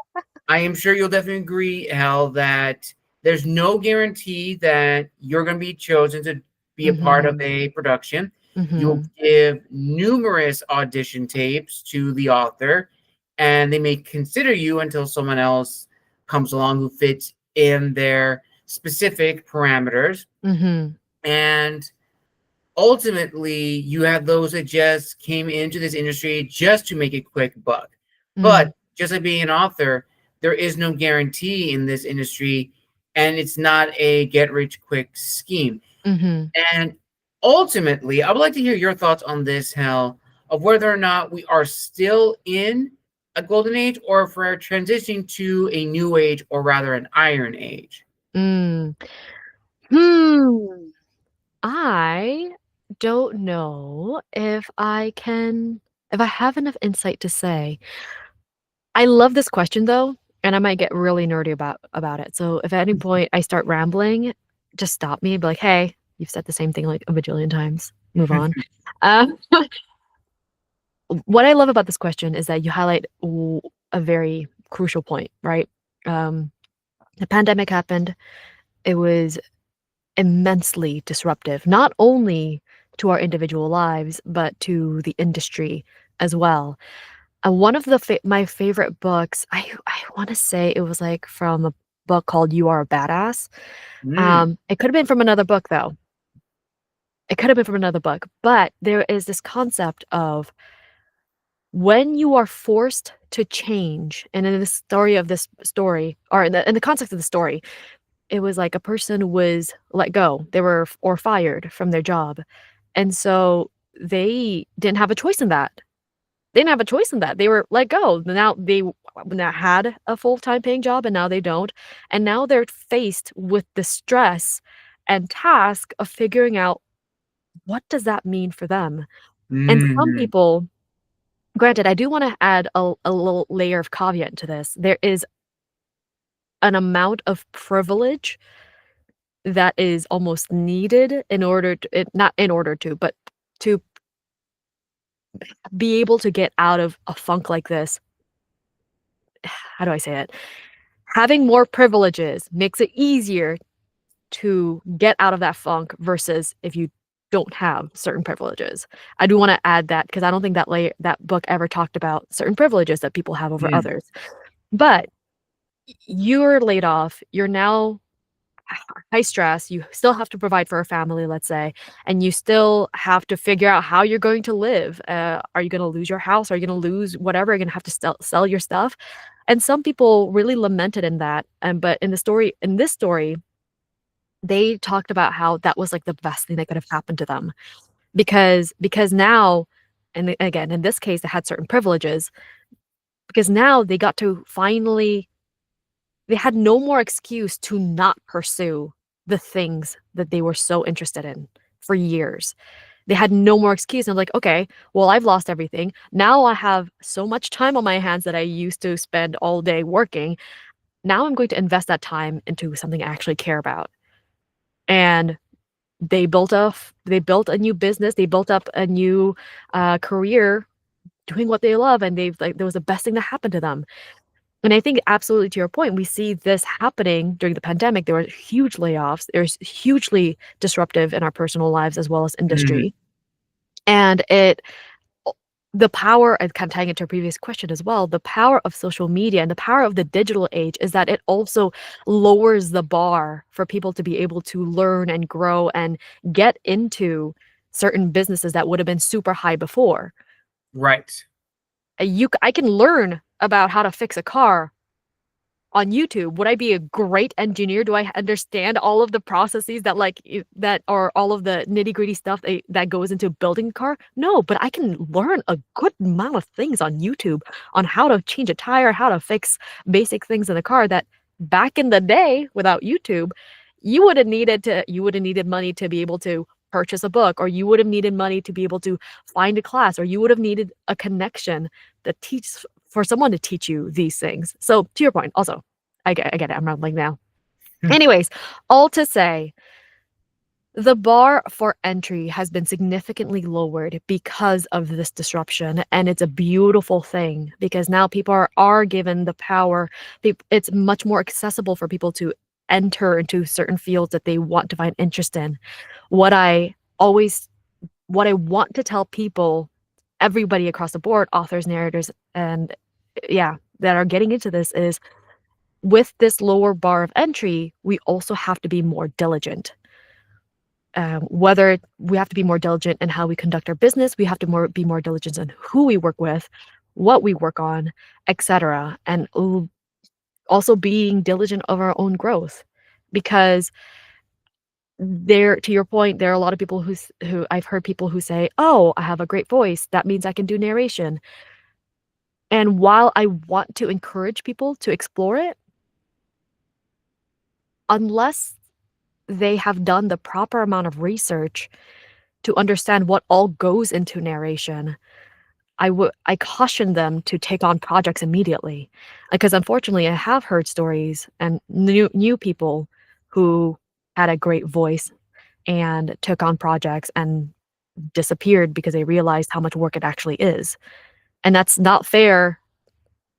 I am sure you'll definitely agree, Hal, that there's no guarantee that you're going to be chosen to be a part of a production. You'll give numerous audition tapes to the author, and they may consider you until someone else comes along who fits in their specific parameters. And ultimately, you have those that just came into this industry just to make a quick buck. But just like being an author, there is no guarantee in this industry, and it's not a get rich quick scheme. And ultimately, I would like to hear your thoughts on this, Hal, of whether or not we are still in a golden age, or if we're transitioning to a new age, or rather an iron age. I don't know if I have enough insight to say. I love this question though, and I might get really nerdy about it. So if at any point I start rambling, just stop me and be like, "Hey, you've said the same thing like a bajillion times. Move on." What I love about this question is that you highlight a very crucial point, right? The pandemic happened. It was immensely disruptive, not only to our individual lives, but to the industry as well. One of my favorite books, I want to say it was like from a book called You Are a Badass. It could have been from another book though. It could have been from another book, but there is this concept of when you are forced to change, and in the story of this story, or in the context of the story, it was like a person was let go. They were or fired from their job. And so they didn't have a choice in that. They didn't have a choice in that. They were let go. Now they now had a full-time paying job and now they don't. And now they're faced with the stress and task of figuring out what does that mean for them. And some people, granted, I do want to add a little layer of caveat to this. There is an amount of privilege that is almost needed in order to, not in order to, but to be able to get out of a funk like this. How do I say it? Having more privileges makes it easier to get out of that funk versus if you don't have certain privileges. I do want to add that because I don't think that book ever talked about certain privileges that people have over others. But you're laid off, you're now high stress, you still have to provide for a family, let's say, and you still have to figure out how you're going to live. Are you going to lose your house? Are you going to lose whatever? You're going to have to sell your stuff. And some people really lamented in that. But in this story, they talked about how that was like the best thing that could have happened to them because now, and again, in this case, they had certain privileges because now they got to finally, they had no more excuse to not pursue the things that they were so interested in for years. They had no more excuse. And I'm like, okay, well, I've lost everything. Now I have so much time on my hands that I used to spend all day working. Now I'm going to invest that time into something I actually care about. And they built a new business. They built up a new career doing what they love. And that was the best thing that happened to them. And I think absolutely to your point, we see this happening during the pandemic. There were huge layoffs. There's hugely disruptive in our personal lives as well as industry. And the power, and kind of tying it to a previous question as well, the power of social media and the power of the digital age is that it also lowers the bar for people to be able to learn and grow and get into certain businesses that would have been super high before. Right. I can learn about how to fix a car on YouTube? Would I be a great engineer? Do I understand all of the processes that that are all of the nitty-gritty stuff that goes into building a car? No, but I can learn a good amount of things on YouTube on how to change a tire, how to fix basic things in the car that back in the day without YouTube, you would have needed money to be able to purchase a book, or you would have needed money to be able to find a class, or you would have needed a connection that teach for someone to teach you these things. So to your point, also, I get it. I'm rambling now. Anyways, all to say, the bar for entry has been significantly lowered because of this disruption, and it's a beautiful thing because now people are given the power. It's much more accessible for people to enter into certain fields that they want to find interest in. What I want to tell people, everybody across the board, authors, narrators, and that are getting into this is, with this lower bar of entry, we also have to be more diligent. Whether we have to be more diligent in how we conduct our business, we have to be more diligent in who we work with, what we work on, etc. And also being diligent of our own growth, because to your point, there are a lot of people who I've heard people who say, "Oh, I have a great voice. That means I can do narration." And while I want to encourage people to explore it, unless they have done the proper amount of research to understand what all goes into narration, I caution them to take on projects immediately. Because unfortunately, I have heard stories and new people who had a great voice and took on projects and disappeared because they realized how much work it actually is. And that's not fair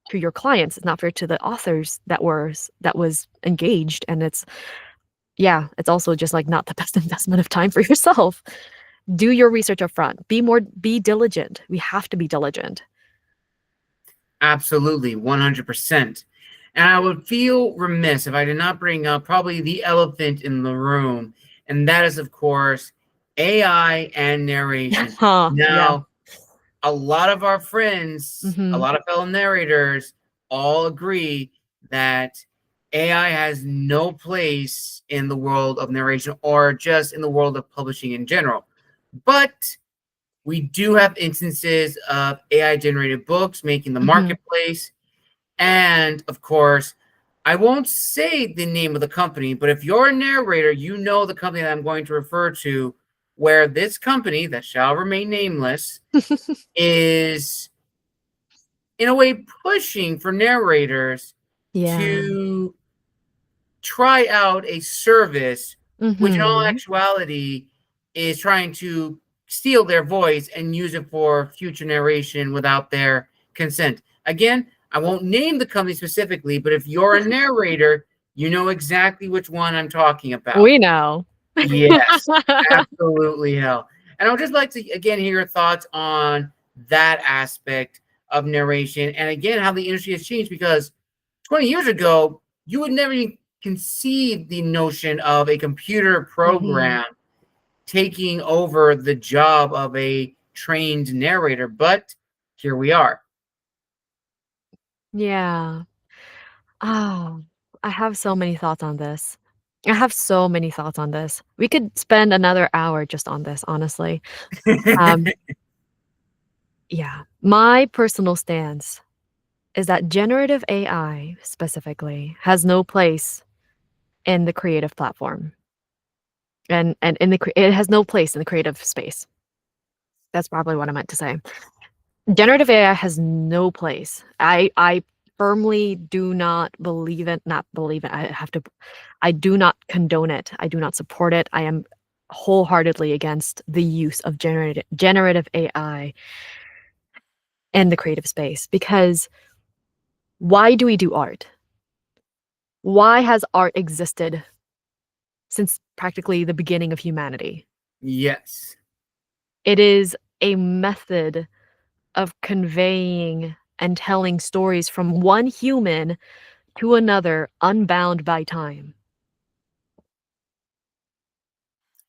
to your clients. It's not fair to the authors that was engaged. And it's also just like not the best investment of time for yourself. Do your research up front. Be diligent. We have to be diligent. Absolutely, 100%. And I would feel remiss if I did not bring up probably the elephant in the room, and that is, of course, AI and narration. Now, a lot of our friends, a lot of fellow narrators all agree that AI has no place in the world of narration or just in the world of publishing in general. But we do have instances of AI-generated books making the marketplace. And, of course, I won't say the name of the company, but if you're a narrator, you know the company that I'm going to refer to, where this company, that shall remain nameless, is, in a way, pushing for narrators to try out a service, which in all actuality is trying to steal their voice and use it for future narration without their consent. Again, I won't name the company specifically, but if you're a narrator, you know exactly which one I'm talking about. We know. Yes, absolutely, hell. And I would just like to, again, hear your thoughts on that aspect of narration. And again, how the industry has changed, because 20 years ago, you would never even conceive the notion of a computer program taking over the job of a trained narrator. But here we are. Yeah. Oh, I have so many thoughts on this. We could spend another hour just on this, honestly. Yeah. My personal stance is that generative AI specifically has no place in the creative platform. And it has no place in the creative space. That's probably what I meant to say. Generative AI has no place. I firmly do not believe it. Not believe it. I do not condone it. I do not support it. I am wholeheartedly against the use of generative AI in the creative space, because why do we do art? Why has art existed since practically the beginning of humanity? Yes. It is a method of conveying and telling stories from one human to another, unbound by time.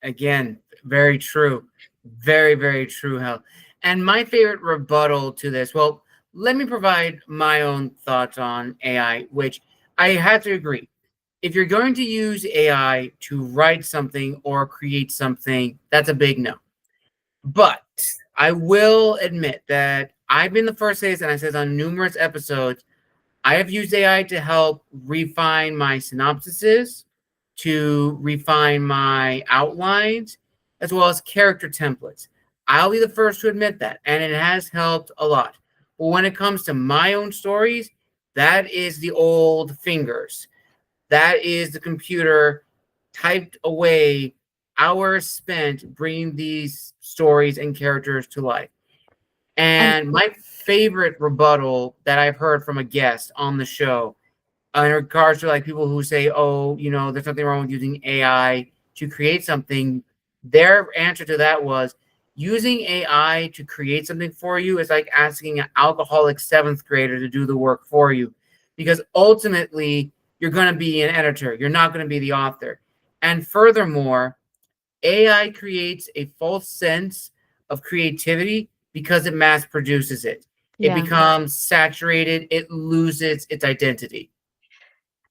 Again, very true. Very, very true, Hal. And my favorite rebuttal to this, well, let me provide my own thoughts on AI, which I have to agree. If you're going to use AI to write something or create something, that's a big no. But I will admit that I've been the first to say this, and I said on numerous episodes, I have used AI to help refine my synopsises, to refine my outlines, as well as character templates. I'll be the first to admit that, and it has helped a lot. But when it comes to my own stories, that is the old fingers. That is the computer typed away, hours spent bringing these stories and characters to life. And And my favorite rebuttal that I've heard from a guest on the show in regards to like people who say, oh, there's nothing wrong with using AI to create something, their answer to that was using AI to create something for you is like asking an alcoholic seventh grader to do the work for you. Because ultimately, you're going to be an editor. You're not going to be the author. And furthermore, AI creates a false sense of creativity because it mass produces it. It yeah. becomes saturated. It loses its identity.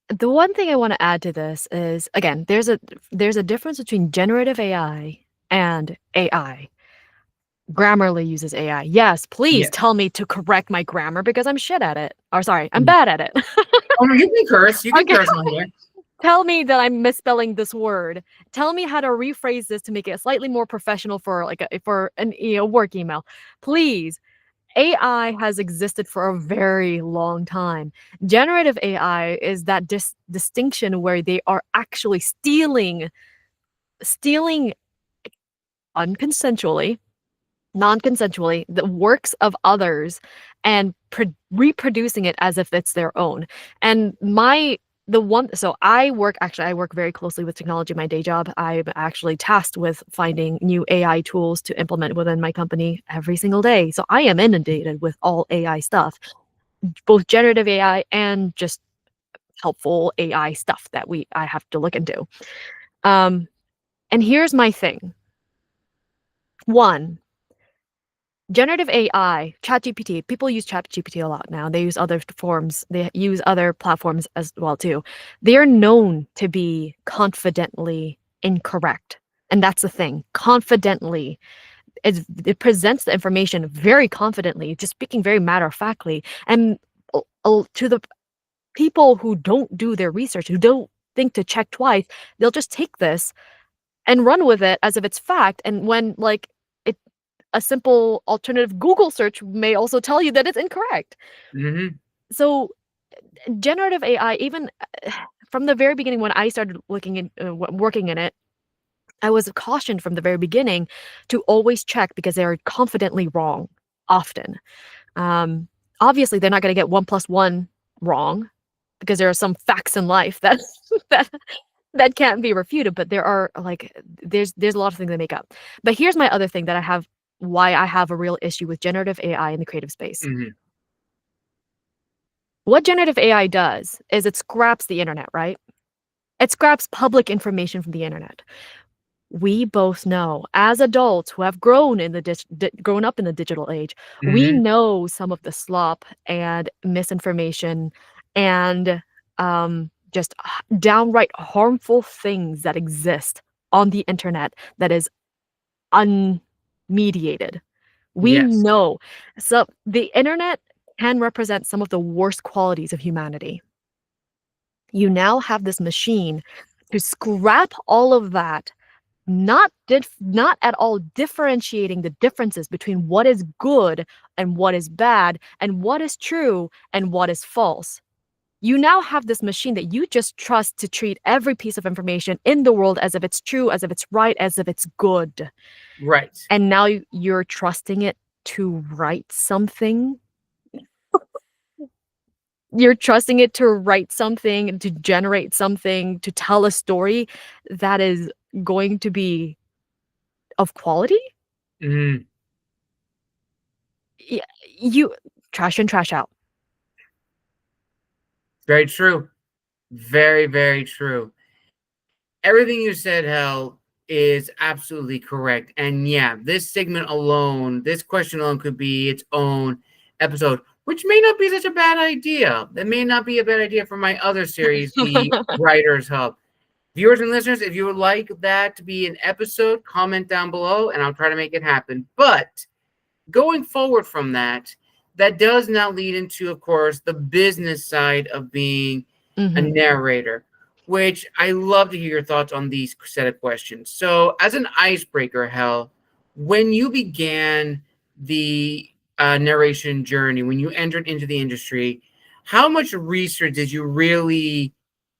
The one thing I want to add to this is, again, there's a difference between generative AI and AI. Grammarly uses AI. Yes, please Yes. tell me to correct my grammar because I'm shit at it. Or sorry, I'm bad at it. Oh, no, you can curse. You can Okay. curse on here. Tell me that I'm misspelling this word. Tell me how to rephrase this to make it slightly more professional for an work email. Please. AI has existed for a very long time. Generative AI is that distinction where they are actually stealing unconsensually, non-consensually, the works of others and reproducing it as if it's their own. And I work very closely with technology in my day job. I'm actually tasked with finding new AI tools to implement within my company every single day. So I am inundated with all AI stuff, both generative AI and just helpful AI stuff that I have to look into. And here's my thing. One, generative AI, ChatGPT, people use ChatGPT a lot now. They use other forms. They use other platforms as well too. They are known to be confidently incorrect. And that's the thing. Confidently. It presents the information very confidently, just speaking very matter-of-factly. And to the people who don't do their research, who don't think to check twice, they'll just take this and run with it as if it's fact. And when a simple alternative Google search may also tell you that it's incorrect. Mm-hmm. So generative AI, even from the very beginning when I started working in it, I was cautioned from the very beginning to always check because they are confidently wrong often. Obviously, they're not going to get 1+1 wrong because there are some facts in life that that that can't be refuted. But there's a lot of things they make up. But here's my other thing why I have a real issue with generative AI in the creative space. Mm-hmm. What generative AI does is it scraps the internet, right? It scraps public information from the internet. We both know, as adults who have grown up in the digital age, we Mm-hmm. know some of the slop and misinformation and just downright harmful things that exist on the internet that is unmediated. We Yes. know. So the internet can represent some of the worst qualities of humanity. You now have this machine to scrap all of that, not at all differentiating the differences between what is good and what is bad, and what is true and what is false. You now have this machine that you just trust to treat every piece of information in the world as if it's true, as if it's right, as if it's good. Right. And now you're trusting it to write something. You're trusting it to write something, to generate something, to tell a story that is going to be of quality? Mm-hmm. Yeah, you trash in, trash out. Very true. Very, very true. Everything you said, Hell, is absolutely correct. And yeah, this segment alone, this question alone could be its own episode. which may not be such a bad idea. It may not be a bad idea for my other series, the Writers Hub. Viewers and listeners, if you would like that to be an episode, comment down below and I'll try to make it happen. But going forward from that, that does now lead into, of course, the business side of being a narrator, which I love to hear your thoughts on these set of questions. So, as an icebreaker, Hel, when you began the narration journey, when you entered into the industry, how much research did you really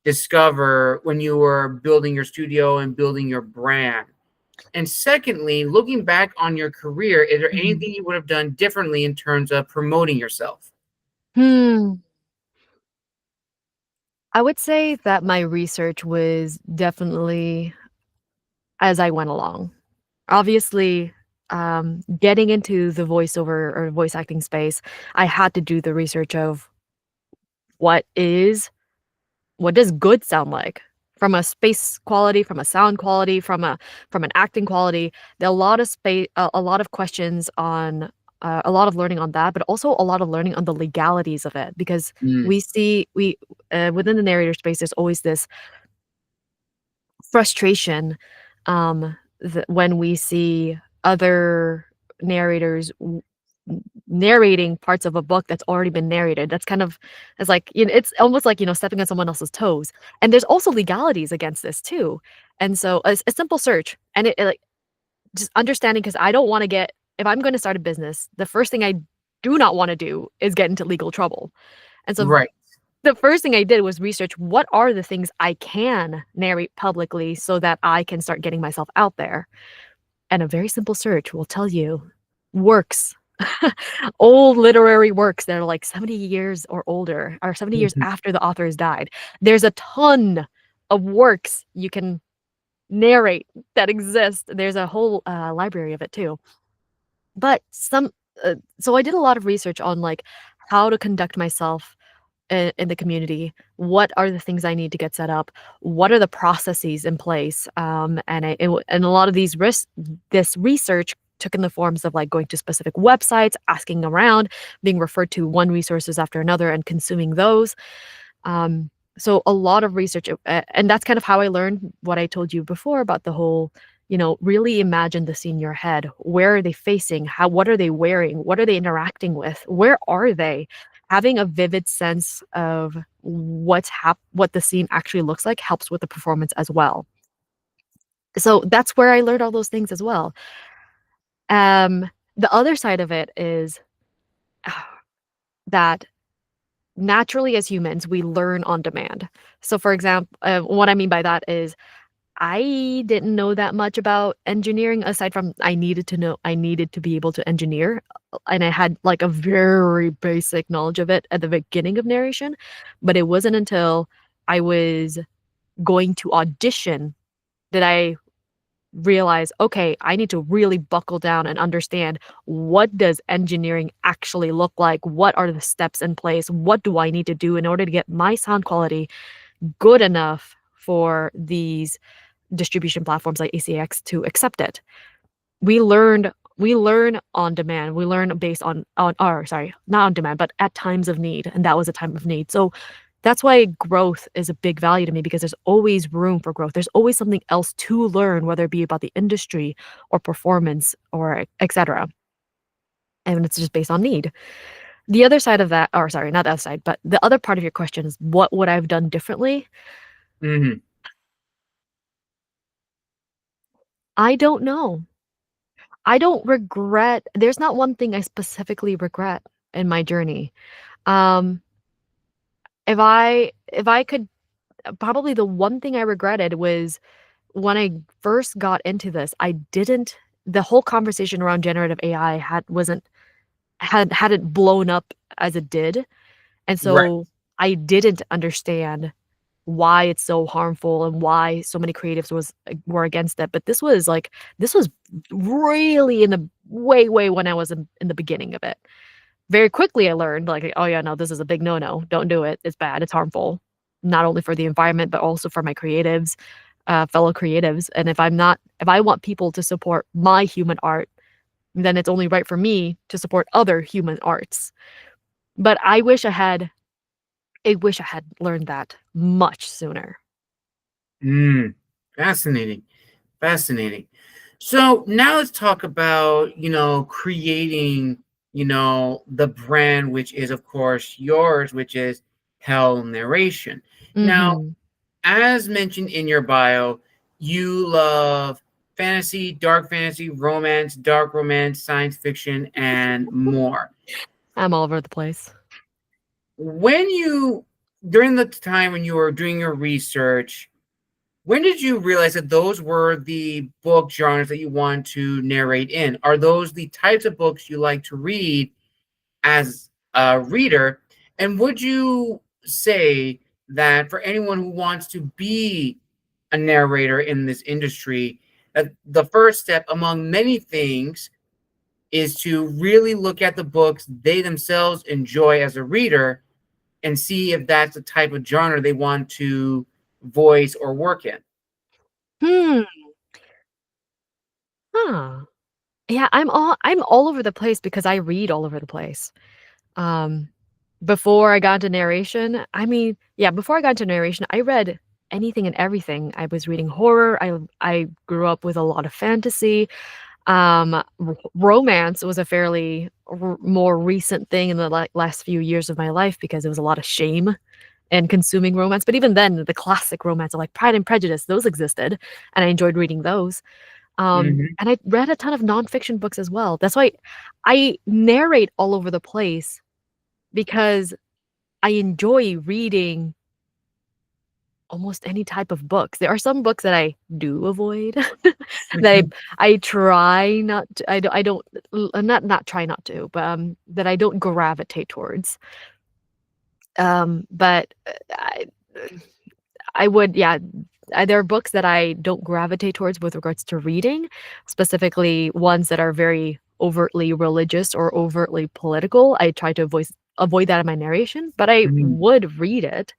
discover when you were building your studio and building your brand? And secondly, looking back on your career, is there anything you would have done differently in terms of promoting yourself? Hmm. I would say that my research was definitely as I went along. Obviously, getting into the voiceover or voice acting space, I had to do the research of what does good sound like from a space quality, from a sound quality, from an acting quality. There are a lot of a lot of questions on a lot of learning on that, but also a lot of learning on the legalities of it because Mm, we within the narrator space, there's always this frustration when we see other narrators narrating parts of a book that's already been narrated. That's kind of it's like it's almost like stepping on someone else's toes. And there's also legalities against this too. And so a simple search and it like just understanding because I don't want to get if I'm going to start a business, the first thing I do not want to do is get into legal trouble. And so right. the first thing I did was research what are the things I can narrate publicly so that I can start getting myself out there. And a very simple search will tell you works, old literary works that are like 70 years or older, or 70 years Mhm. after the author has died. There's a ton of works you can narrate that exist. There's a whole library of it too. But so I did a lot of research on like how to conduct myself in the community. What are the things I need to get set up? What are the processes in place? And a lot of this research took in the forms of like going to specific websites, asking around, being referred to one resources after another, and consuming those. So a lot of research, and that's kind of how I learned what I told you before about the whole. Really imagine the scene in your head. Where are they facing? What are they wearing? What are they interacting with? Where are they? Having a vivid sense of what the scene actually looks like helps with the performance as well. So that's where I learned all those things as well. The other side of it is that naturally as humans, we learn on demand. So for example, what I mean by that is I didn't know that much about engineering aside from I needed to be able to engineer and I had like a very basic knowledge of it at the beginning of narration, but it wasn't until I was going to audition that I realize, okay, I need to really buckle down and understand what does engineering actually look like? What are the steps in place? What do I need to do in order to get my sound quality good enough for these distribution platforms like ACX to accept it? We learn on demand. We learn based on or sorry, not on demand, but at times of need, and that was a time of need. So that's why growth is a big value to me because there's always room for growth. There's always something else to learn, whether it be about the industry or performance or etc. And it's just based on need. The other side of that, or sorry, not the other side, but the other part of your question is what would I have done differently? Mhm. I don't know. I don't regret there's not one thing I specifically regret in my journey. Um, if I could probably the one thing I regretted was when I first got into this, I didn't the whole conversation around generative AI hadn't blown up as it did, and Right. so I didn't understand why it's so harmful and why so many creatives were against it. But this was really in the way when I was in the beginning of it. Very quickly I learned like, oh yeah, no, this is a big no-no. Don't do it. It's bad. It's harmful. Not only for the environment, but also for my creatives, fellow creatives. And if I want people to support my human art, then it's only right for me to support other human arts. But I wish I had learned that much sooner. Fascinating. Fascinating. So now let's talk about, creating, the brand, which is, of course, yours, which is Hell Narration. Now, Mhm. as mentioned in your bio, you love fantasy, romance, dark romance, science fiction, and more. I'm all over the place. When you, during the time when you were doing your research, when did you realize that those were the book genres that you want to narrate in? Are those the types of books you like to read as a reader? And would you say that for anyone who wants to be a narrator in this industry, that the first step among many things is to really look at the books they themselves enjoy as a reader and see if that's the type of genre they want to voice or work in? Hmm. Huh. Yeah, I'm all over the place because I read all over the place. Um, before I got into narration, before I got into narration, I read anything and everything. I was reading horror. I grew up with a lot of fantasy. Romance was a fairly more recent thing in the last few years of my life because there was a lot of shame in consuming romance. But even then, the classic romance of like Pride and Prejudice, those existed, and I enjoyed reading those. Mhm. And I read a ton of nonfiction books as well. That's why I narrate all over the place because I enjoy reading almost any type of books. There are some books that I do avoid that I try not to, I don't not try not to, but that I don't gravitate towards. But I would, yeah. There are books that I don't gravitate towards with regards to reading, specifically ones that are very overtly religious or overtly political. I try to avoid that in my narration, but I Mhm. would read it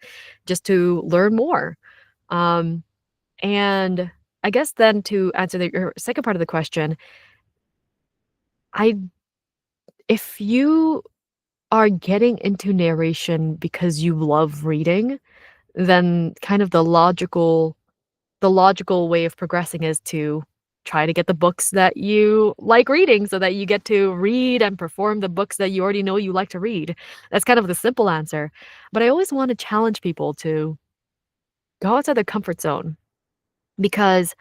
just to learn more. Um, and I guess then to answer your second part of the question, I if you are getting into narration because you love reading, then kind of the logical way of progressing is to try to get the books that you like reading so that you get to read and perform the books that you already know you like to read. That's kind of the simple answer. But I always want to challenge people to go outside their comfort zone because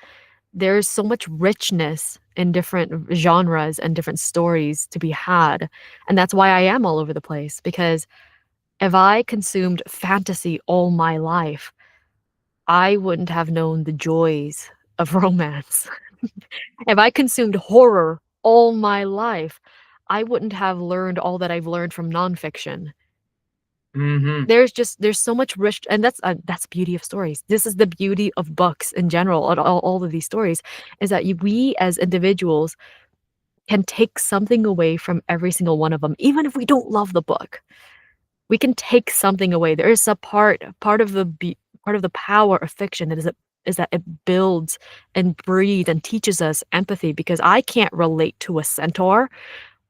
there's so much richness in different genres and different stories to be had. And that's why I am all over the place because if I consumed fantasy all my life, I wouldn't have known the joys of romance. If I consumed horror all my life, I wouldn't have learned all that I've learned from nonfiction. Mhm. There's so much rich, and that's the beauty of stories. This is the beauty of books in general, and all of these stories, is that we as individuals can take something away from every single one of them, even if we don't love the book. We can take something away. There is a part of the power of fiction is that it builds and breathes and teaches us empathy because I can't relate to a centaur,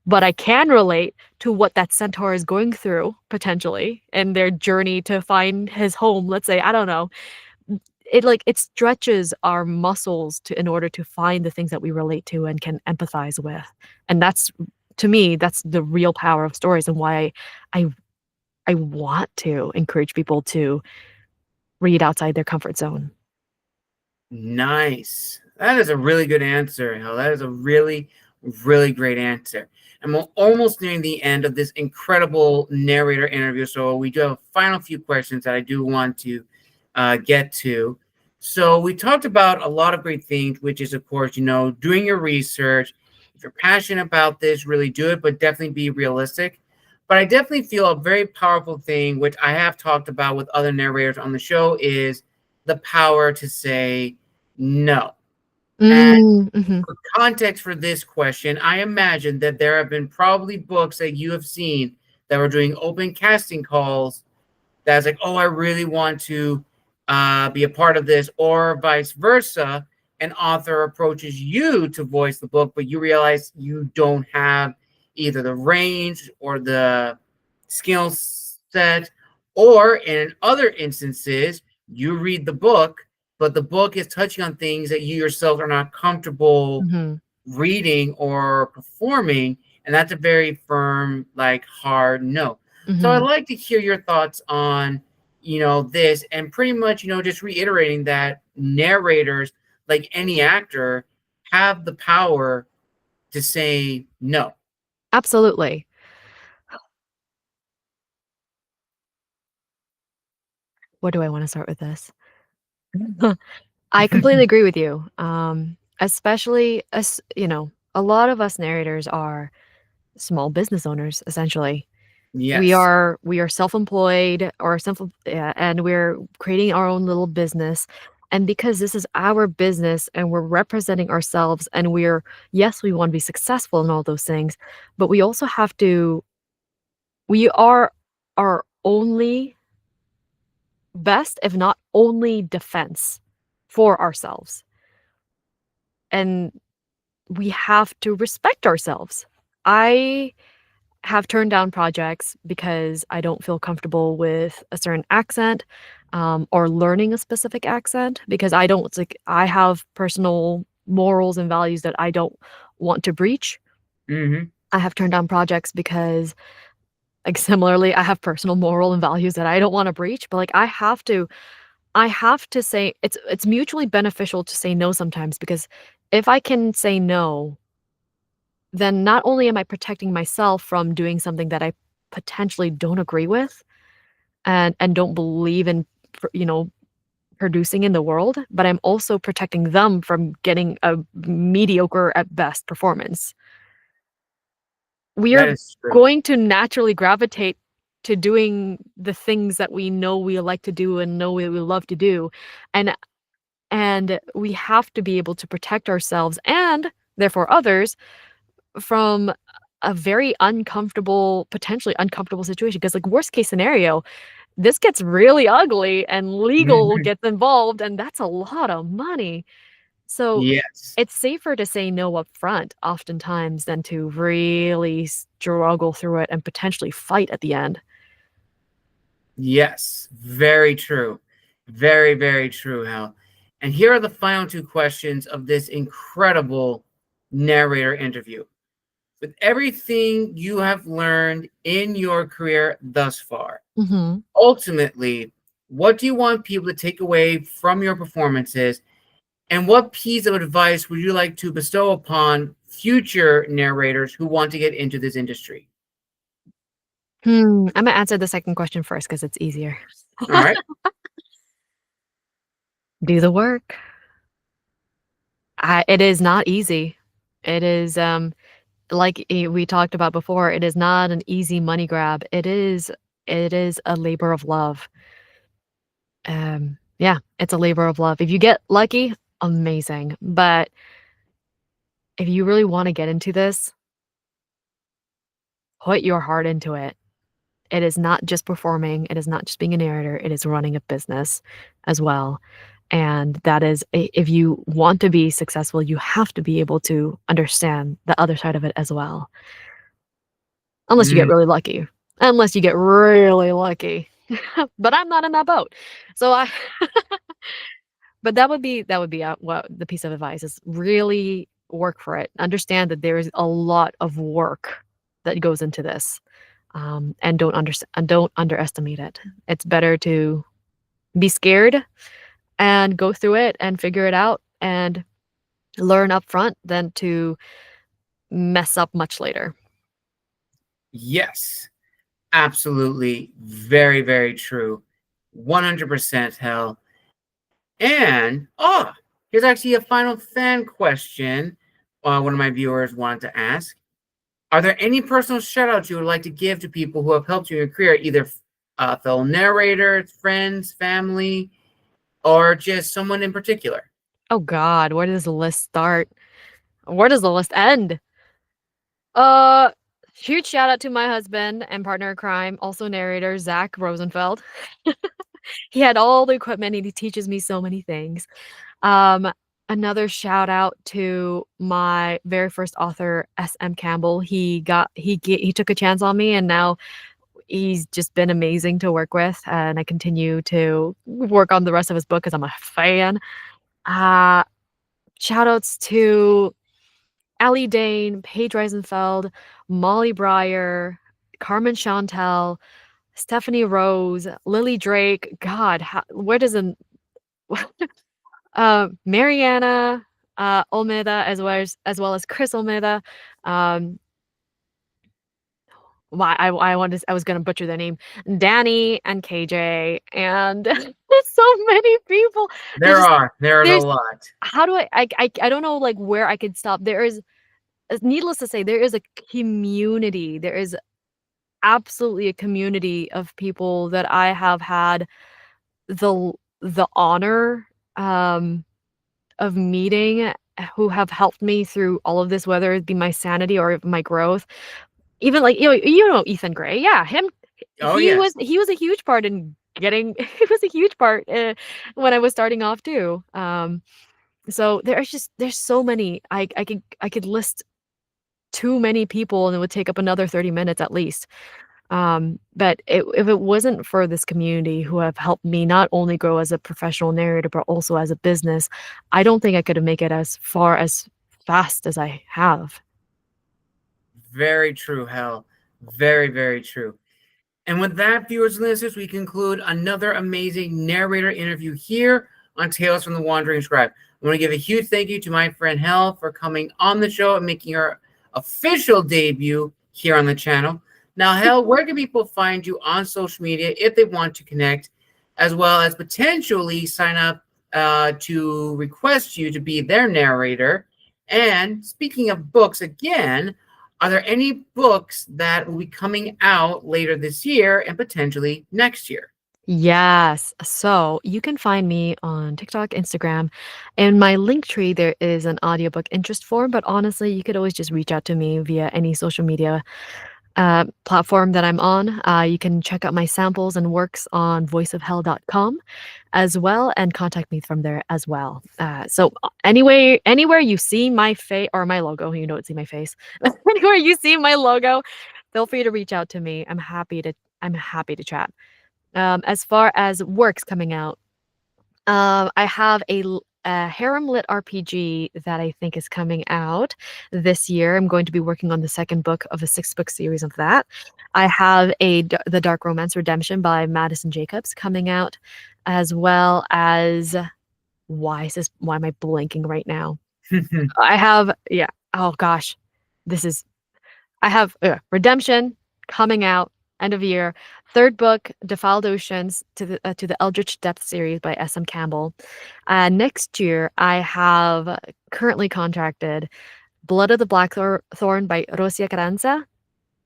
but I can relate to what that centaur is going through potentially in their journey to find his home. Let's say, I don't know. It stretches our muscles to in order to find the things that we relate to and can empathize with. And that's to me, that's the real power of stories and why I I want to encourage people to read outside their comfort zone. Nice. That is a really good answer. Hell, that is a really, really great answer. And we're almost nearing the end of this incredible narrator interview. So we do have a final few questions that I do want to get to. So we talked about a lot of great things, which is, of course, doing your research. If you're passionate about this, really do it, but definitely be realistic. But I definitely feel a very powerful thing, which I have talked about with other narrators on the show, is the power to say no. And Mhm. for context for this question, I imagine that there have been probably books that you have seen that were doing open casting calls that's like, oh, I really want to be a part of this, or vice versa. An author approaches you to voice the book, but you realize you don't have either the range or the skill set, or in other instances, you read the book, but the book is touching on things that you yourself are not comfortable Mhm. reading or performing, and that's a very firm, like, hard no. So I'd Mhm. like to hear your thoughts on, this, and pretty much, just reiterating that narrators, like any actor, have the power to say no. Absolutely. Where do I wanna start with this? I completely agree with you, especially a lot of us narrators are small business owners, essentially. Yes. We are self-employed or simple, yeah, and we're creating our own little business, and because this is our business and we're representing ourselves and we're yes, we wanna be successful in all those things, but we also have to we are our only best, if not only defense for ourselves, and we have to respect ourselves. I have turned down projects because I don't feel comfortable with a certain accent, or learning a specific accent because I don't it's like I have personal morals and values that I don't want to breach. Hmm. I have turned down projects because, like, similarly, I have personal moral and values that I don't wanna breach, but, like, I have to say it's mutually beneficial to say no sometimes because if I can say no, then not only am I protecting myself from doing something that I potentially don't agree with and don't believe in, producing in the world, but I'm also protecting them from getting a mediocre at best performance. We are That is true. going to naturally gravitate to doing the things that we know we like to do and know we love to do, and we have to be able to protect ourselves and therefore others from a very uncomfortable potentially uncomfortable situation. Because, like, worst case scenario, this gets really ugly and legal Mhm. gets involved, and that's a lot of money. So, Yes. it's safer to say no up front oftentimes than to really struggle through it and potentially fight at the end. Yes. Very true. Very, very true, Hal. And here are the final two questions of this incredible narrator interview. With everything you have learned in your career thus far, Mhm. ultimately, what do you want people to take away from your performances? And what piece of advice would you like to bestow upon future narrators who want to get into this industry? Imma answer the second question first because it's easier. All right. Do the work. It is not easy. It is, like, we talked about before, it is not an easy money grab. It is a labor of love. Yeah, it's a labor of love. If you get lucky, amazing, but if you really wanna get into this, put your heart into it. It is not just performing, it is not just being a narrator, it is running a business as well, and that is I if you want to be successful, you have to be able to understand the other side of it as well, unless you get Mm, really lucky. Unless you get really lucky. But I'm not in that boat. So I but that would be what the piece of advice is really work for it. Understand that there is a lot of work that goes into this, and don't underestimate it. It's better to be scared and go through it and figure it out and learn up front than to mess up much later. yes, absolutely. Very, very true. 100% hell. And, here's actually a final fan question one of my viewers wanted to ask. Are there any personal shout outs you would like to give to people who have helped you in your career, either fellow narrators, friends, family, or just someone in particular? Oh god, where does the list start? Where does the list end? Uh, Huge shout out to my husband and partner in crime, also narrator, Zach Rosenfeld. He had all the equipment and he teaches me so many things. Um, Another shout out to my very first author, S.M. Campbell. He took a chance on me and now he's just been amazing to work with, and I continue to work on the rest of his book because I'm a fan. Uh, Shout outs to Ellie Dane, Paige Reisenfeld, Molly Breyer, Carmen Chantel, Stephanie Rose, Lily Drake. God, where does an Mariana Olmeda, as well as Chris Olmeda. Why I was gonna butcher their name. Danny and KJ and so many people. There's just There's a there's lot. how do I don't know like where I could stop. There is, needless to say, there is a community. There is absolutely a community of people that I have had the honor of meeting, who have helped me through all of this, whether it be my sanity or my growth. Even like Ethan Gray, yeah, him. Oh, He yes. was a huge part in getting. He was a huge part when I was starting off too. So there's so many. I could list too many people, and it would take up another 30 minutes at least. But if it wasn't for this community who have helped me not only grow as a professional narrator, but also as a business, I don't think I could have made it as far as fast as I have. Very true, Hel. Very, very true. And with that, viewers and listeners, we conclude another amazing narrator interview here on Tales from the Wandering Scribe. I want to give a huge thank you to my friend Hel for coming on the show and making her official debut here on the channel. Now, Hel, where can people find you on social media if they want to connect, as well as potentially sign up to request you to be their narrator? And speaking of books, again, are there any books that will be coming out later this year and potentially next year? Yes. So you can find me on TikTok, Instagram. In my link tree, there is an audiobook interest form, but honestly, you could always just reach out to me via any social media platform that I'm on. You can check out my samples and works on voiceofhell.com as well, and contact me from there as well. So anywhere you see my face or my logo, you don't see my face. Anywhere you see my logo, feel free to reach out to me. I'm happy to chat. As far as works coming out, I have a harem lit RPG that I think is coming out this year. I'm going to be working on the second book of a 6-book series of that. I have the Dark Romance Redemption by Madison Jacobs coming out, as well as why am I blanking right now? I have oh gosh, I have Redemption coming out end of year. Third book, Defiled Oceans, to the Eldritch Depth series by S.M. Campbell. Next year, I have currently contracted Blood of the Blackthorn by Rosia Carranza,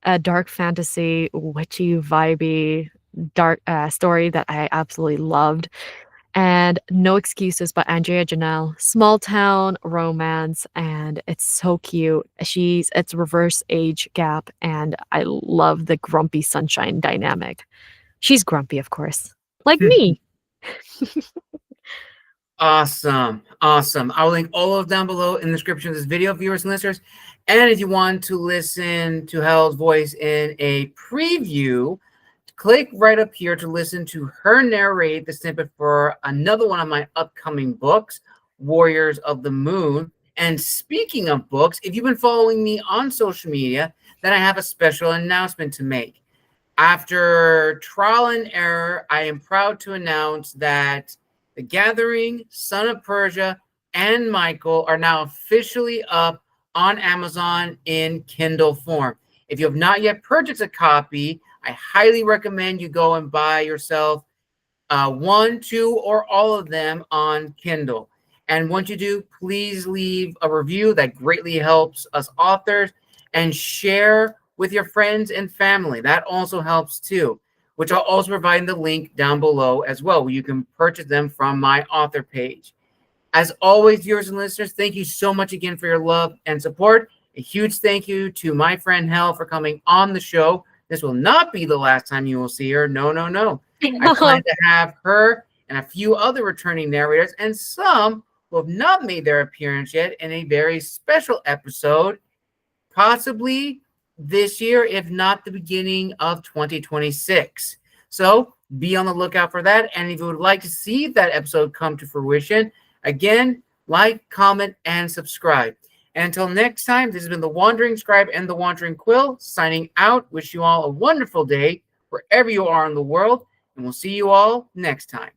a dark fantasy, witchy, vibey, dark story that I absolutely loved. And No Excuses by Andrea Janelle. Small town romance, and it's so cute. It's reverse age gap, and I love the grumpy sunshine dynamic. She's grumpy, of course, like me. Awesome. Awesome. I'll link all of down below in the description of this video, viewers and listeners. And if you want to listen to Hel's voice in a preview, click right up here to listen to her narrate the snippet for another one of my upcoming books, Warriors of the Moon. And speaking of books, if you've been following me on social media, then I have a special announcement to make. After trial and error, I am proud to announce that The Gathering, Son of Persia, and Michael are now officially up on Amazon in Kindle form. If you have not yet purchased a copy, I highly recommend you go and buy yourself one, two, or all of them on Kindle. And once you do, please leave a review. That greatly helps us authors. And share with your friends and family. That also helps too, which I'll also provide in the link down below as well, where you can purchase them from my author page. As always, viewers and listeners, thank you so much again for your love and support. A huge thank you to my friend Hel for coming on the show. This will not be the last time you will see her. No, no, no. I plan to have her and a few other returning narrators and some who have not made their appearance yet in a very special episode, possibly this year, if not the beginning of 2026. So be on the lookout for that. And if you would like to see that episode come to fruition, again, like, comment, and subscribe. And until next time, this has been the Wandering Scribe and the Wandering Quill signing out. Wish you all a wonderful day wherever you are in the world, and we'll see you all next time.